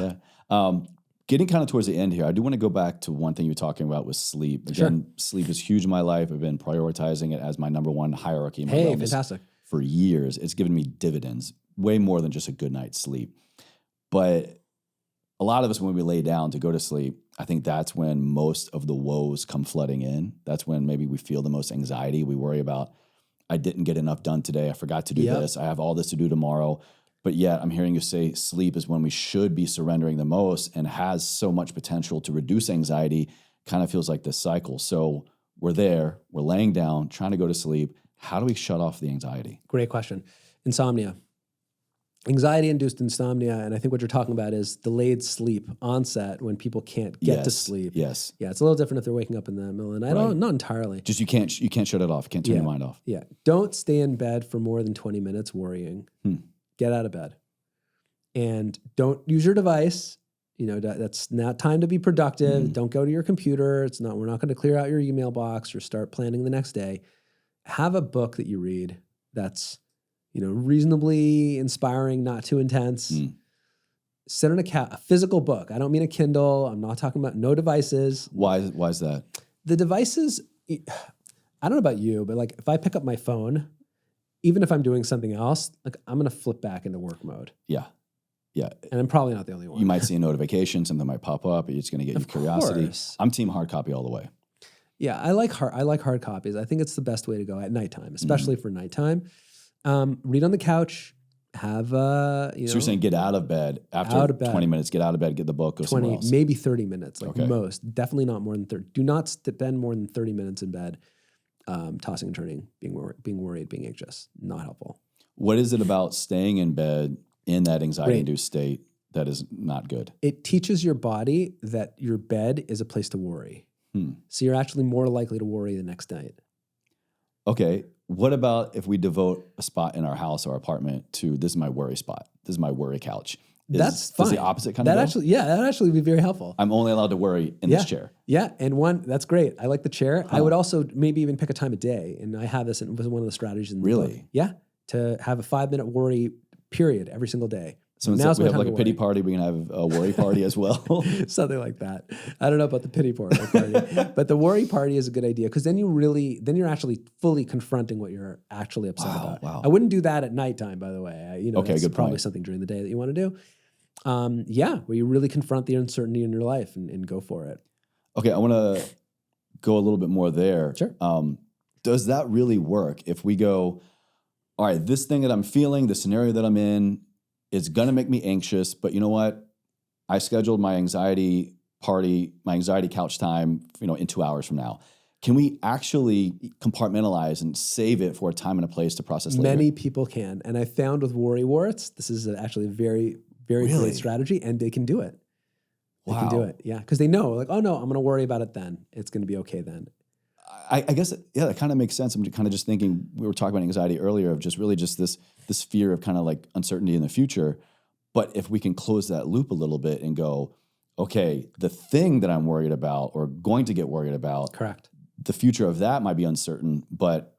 Speaker 1: Yeah. Getting kind of towards the end here, I do want to go back to one thing you were talking about with sleep. Again, sleep is huge in my life. I've been prioritizing it as my number one hierarchy in my wellness
Speaker 2: fantastic.
Speaker 1: For years. It's given me dividends, way more than just a good night's sleep. But a lot of us, when we lay down to go to sleep, I think that's when most of the woes come flooding in. That's when maybe we feel the most anxiety. We worry about, I didn't get enough done today. I forgot to do this. I have all this to do tomorrow. But yet I'm hearing you say sleep is when we should be surrendering the most and has so much potential to reduce anxiety. Kind of feels like this cycle. So we're there, we're laying down, trying to go to sleep. How do we shut off the anxiety?
Speaker 2: Great question. Insomnia. Anxiety-induced insomnia, and I think what you're talking about is delayed sleep onset when people can't get to sleep.
Speaker 1: Yes.
Speaker 2: Yeah, it's a little different if they're waking up in the middle of the night. Not entirely.
Speaker 1: Just you can't shut it off. You can't turn your mind off.
Speaker 2: Yeah. Don't stay in bed for more than 20 minutes worrying. Get out of bed. And don't use your device. That's not time to be productive. Don't go to your computer. We're not going to clear out your email box or start planning the next day. Have a book that you read that's, reasonably inspiring, not too intense. Sit on a physical book. I don't mean a Kindle. I'm not talking about no devices.
Speaker 1: Why is that?
Speaker 2: The devices, I don't know about you, but like if I pick up my phone, even if I'm doing something else, like I'm going to flip back into work mode.
Speaker 1: Yeah.
Speaker 2: And I'm probably not the only one.
Speaker 1: You might see a notification, something might pop up, it's going to get your curiosity. I'm team hard copy all the way.
Speaker 2: Yeah, I like hard copies. I think it's the best way to go at nighttime, especially for nighttime. Read on the couch, have So
Speaker 1: you're saying get out of bed after 20 minutes, get out of bed, get the book, go somewhere else.
Speaker 2: Maybe 30 minutes, most. Definitely not more than 30. Do not spend more than 30 minutes in bed. Tossing and turning, being worried, being anxious, not helpful.
Speaker 1: What is it about staying in bed in that anxiety-induced state that is not good?
Speaker 2: It teaches your body that your bed is a place to worry. So you're actually more likely to worry the next night.
Speaker 1: Okay. What about if we devote a spot in our house or apartment to, this is my worry spot, this is my worry couch?
Speaker 2: That's fine.
Speaker 1: Does the opposite kind of go?
Speaker 2: That'd actually be very helpful.
Speaker 1: I'm only allowed to worry in this chair.
Speaker 2: Yeah, and that's great. I like the chair. I would also maybe even pick a time of day, and I have this, and it was one of the strategies in the book. Yeah, to have a 5-minute worry period every single day.
Speaker 1: So
Speaker 2: Now's
Speaker 1: we
Speaker 2: my
Speaker 1: have
Speaker 2: time
Speaker 1: like a
Speaker 2: to
Speaker 1: pity
Speaker 2: worry.
Speaker 1: party, we can have a worry party as well.
Speaker 2: Something like that. I don't know about the pity party, but the worry party is a good idea because then you're actually fully confronting what you're actually upset about.
Speaker 1: Wow.
Speaker 2: I wouldn't do that at nighttime, by the way.
Speaker 1: Okay,
Speaker 2: that's
Speaker 1: good
Speaker 2: probably
Speaker 1: point.
Speaker 2: something during the day that you want to do. Where you really confront the uncertainty in your life and go for it.
Speaker 1: Okay, I want to go a little bit more there.
Speaker 2: Sure.
Speaker 1: Does that really work if we go, all right, this thing that I'm feeling, the scenario that I'm in, is going to make me anxious, but you know what? I scheduled my anxiety party, my anxiety couch time, in 2 hours from now. Can we actually compartmentalize and save it for a time and a place to process later?
Speaker 2: Many people can. And I found with worry warts, this is actually a very, very
Speaker 1: Really?
Speaker 2: great strategy, and they can do it. They can
Speaker 1: Wow.
Speaker 2: do it. Yeah. Because they know, like, oh no, I'm going to worry about it then. It's going to be okay then.
Speaker 1: I guess, yeah, that kind of makes sense. I'm kind of just thinking, we were talking about anxiety earlier, of just really just this fear of kind of like uncertainty in the future. But if we can close that loop a little bit and go, okay, the thing that I'm worried about or going to get worried about,
Speaker 2: Correct.
Speaker 1: the future of that might be uncertain, but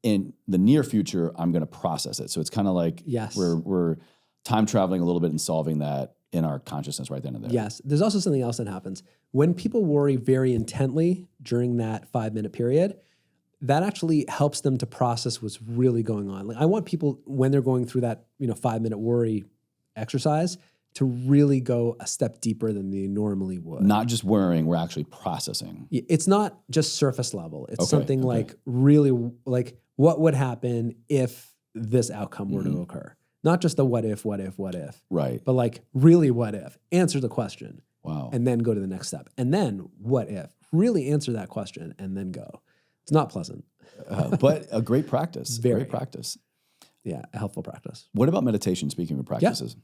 Speaker 1: in the near future, I'm going to process it. So it's kind of like
Speaker 2: Yes.
Speaker 1: we're time traveling a little bit and solving that in our consciousness right then and there.
Speaker 2: Yes. There's also something else that happens. When people worry very intently during that 5-minute period, that actually helps them to process what's really going on. Like I want people, when they're going through that 5-minute worry exercise, to really go a step deeper than they normally would.
Speaker 1: Not just worrying, we're actually processing.
Speaker 2: It's not just surface level. It's
Speaker 1: Okay,
Speaker 2: something
Speaker 1: okay.
Speaker 2: like really like what would happen if this outcome were to occur. Not just the what if,
Speaker 1: Right.
Speaker 2: but like really what if. Answer the question
Speaker 1: Wow.
Speaker 2: and then go to the next step. And then what if? Really answer that question and then go. It's not pleasant.
Speaker 1: But a great practice.
Speaker 2: Very.
Speaker 1: Great practice.
Speaker 2: Yeah, a helpful practice.
Speaker 1: What about meditation, speaking of practices?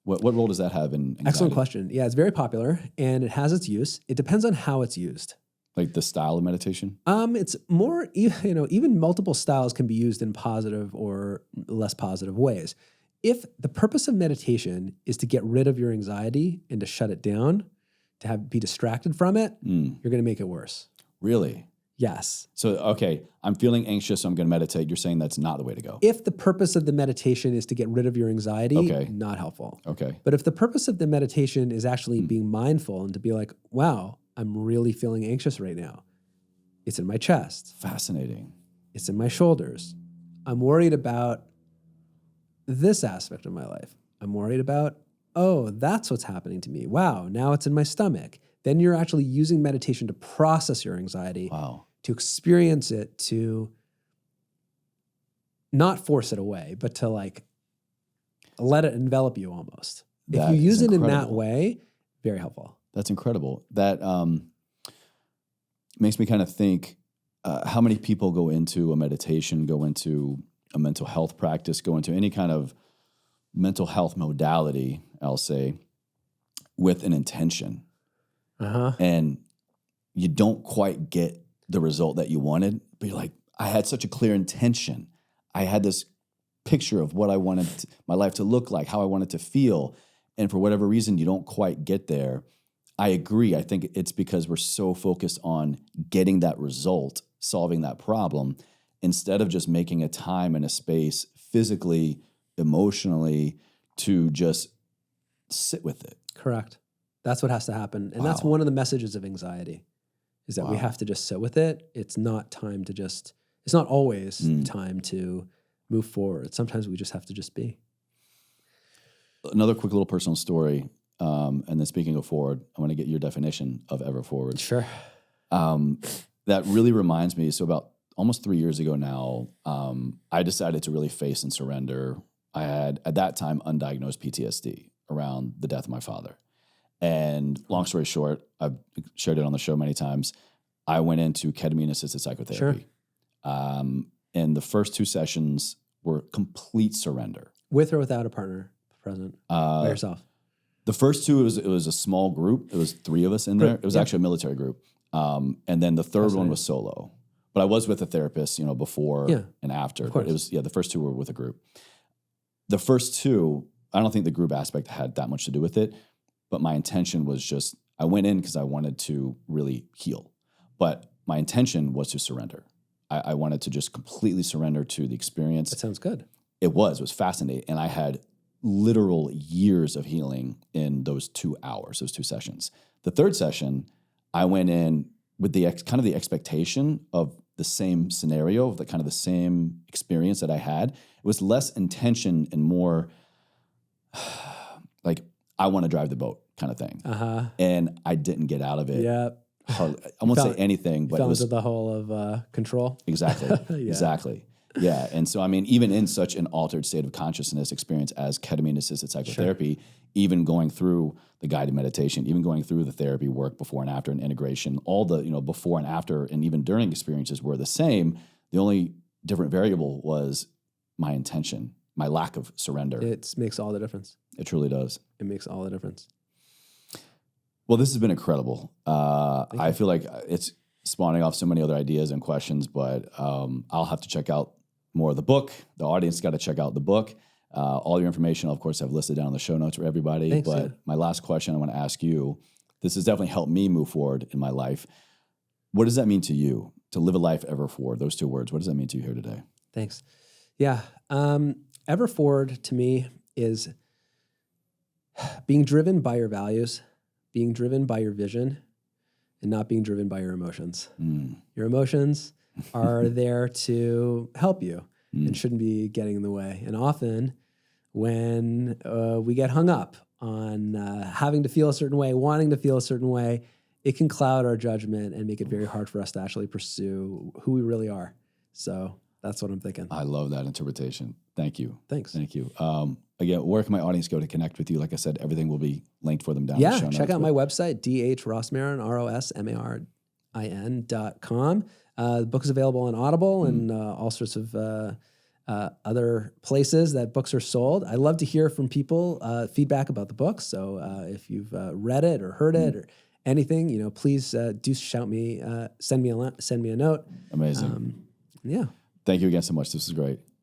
Speaker 1: What role does that have in anxiety?
Speaker 2: Excellent question. Yeah, it's very popular and it has its use. It depends on how it's used.
Speaker 1: Like the style of meditation?
Speaker 2: It's more, even multiple styles can be used in positive or less positive ways. If the purpose of meditation is to get rid of your anxiety and to shut it down, to be distracted from it, you're going to make it worse.
Speaker 1: Really?
Speaker 2: Yes.
Speaker 1: So, okay, I'm feeling anxious, so I'm going to meditate. You're saying that's not the way to go.
Speaker 2: If the purpose of the meditation is to get rid of your anxiety,
Speaker 1: Okay.
Speaker 2: not helpful.
Speaker 1: Okay.
Speaker 2: But if the purpose of the meditation is actually being mindful and to be like, wow, I'm really feeling anxious right now. It's in my chest.
Speaker 1: Fascinating.
Speaker 2: It's in my shoulders. I'm worried about this aspect of my life. I'm worried about, oh, that's what's happening to me. Wow, now it's in my stomach. Then you're actually using meditation to process your anxiety,
Speaker 1: Wow.
Speaker 2: to experience it, to not force it away, but to like let it envelop you almost. If
Speaker 1: That
Speaker 2: you
Speaker 1: is
Speaker 2: use it in that
Speaker 1: incredible.
Speaker 2: way, very helpful.
Speaker 1: That's incredible. That makes me kind of think how many people go into a meditation, go into a mental health practice, go into any kind of mental health modality, I'll say, with an intention. And you don't quite get the result that you wanted, but you're like, I had such a clear intention. I had this picture of what I wanted my life to look like, how I wanted to feel. And for whatever reason, you don't quite get there. I agree. I think it's because we're so focused on getting that result, solving that problem, instead of just making a time and a space physically, emotionally, to just sit with it.
Speaker 2: Correct. That's what has to happen. And that's
Speaker 1: Wow.
Speaker 2: one of the messages of anxiety is that we
Speaker 1: Wow.
Speaker 2: have to just sit with it. It's not time to just, it's not always time to move forward. Sometimes we just have to just be.
Speaker 1: Another quick little personal story. And then speaking of forward, I want to get your definition of ever forward.
Speaker 2: Sure.
Speaker 1: That really reminds me. So about almost 3 years ago now, I decided to really face and surrender. I had, at that time, undiagnosed PTSD around the death of my father. And long story short, I've shared it on the show many times. I went into ketamine-assisted psychotherapy. And the first 2 sessions were complete surrender.
Speaker 2: With or without a partner present by yourself?
Speaker 1: The first 2, it was a small group. It was 3 of us in there. It was actually a military group. And then the third one was solo. But I was with a therapist, before and after. But it was, the first 2 were with a group. The first 2, I don't think the group aspect had that much to do with it. But my intention was just, I went in because I wanted to really heal. But my intention was to surrender. I wanted to just completely surrender to the experience.
Speaker 2: That sounds good.
Speaker 1: It was fascinating. And I had literal years of healing in those 2 hours, those 2 sessions. The third session, I went in with the kind of the expectation of the same scenario, the kind of the same experience that I had. It was less intention and more like, I want to drive the boat kind of thing. And I didn't get out of it.
Speaker 2: Yeah.
Speaker 1: Hardly, I won't say anything, but it was
Speaker 2: into the whole of control.
Speaker 1: Exactly. Exactly. Yeah. And so, I mean, even in such an altered state of consciousness experience as ketamine-assisted psychotherapy, even going through the guided meditation, even going through the therapy work before and after and integration, all the, before and after and even during experiences were the same. The only different variable was my intention, my lack of surrender.
Speaker 2: It makes all the difference.
Speaker 1: It truly does.
Speaker 2: It makes all the difference.
Speaker 1: Well, this has been incredible. I feel like it's spawning off so many other ideas and questions, but I'll have to check out more of the book. The audience got to check out the book. All your information, I'll, of course, have listed down in the show notes for everybody.
Speaker 2: Thanks,
Speaker 1: but my last question I want to ask you, this has definitely helped me move forward in my life. What does that mean to you, to live a life ever forward? Those 2 words, what does that mean to you here today?
Speaker 2: Thanks. Yeah. Ever forward to me is being driven by your values, being driven by your vision, and not being driven by your emotions. Your emotions are there to help you and shouldn't be getting in the way. And often when we get hung up on having to feel a certain way, wanting to feel a certain way, it can cloud our judgment and make it very hard for us to actually pursue who we really are. So that's what I'm thinking.
Speaker 1: I love that interpretation. Thank you.
Speaker 2: Thanks.
Speaker 1: Thank you. Again, where can my audience go to connect with you? Like I said, everything will be linked for them down in the show notes.
Speaker 2: Check out my website, Rosmarin, ROSMARIN.com. The book is available on Audible and all sorts of other places that books are sold. I love to hear from people, feedback about the book. So if you've read it or heard it or anything, please do shout me, send me a note.
Speaker 1: Amazing.
Speaker 2: Yeah.
Speaker 1: Thank you again so much. This is great.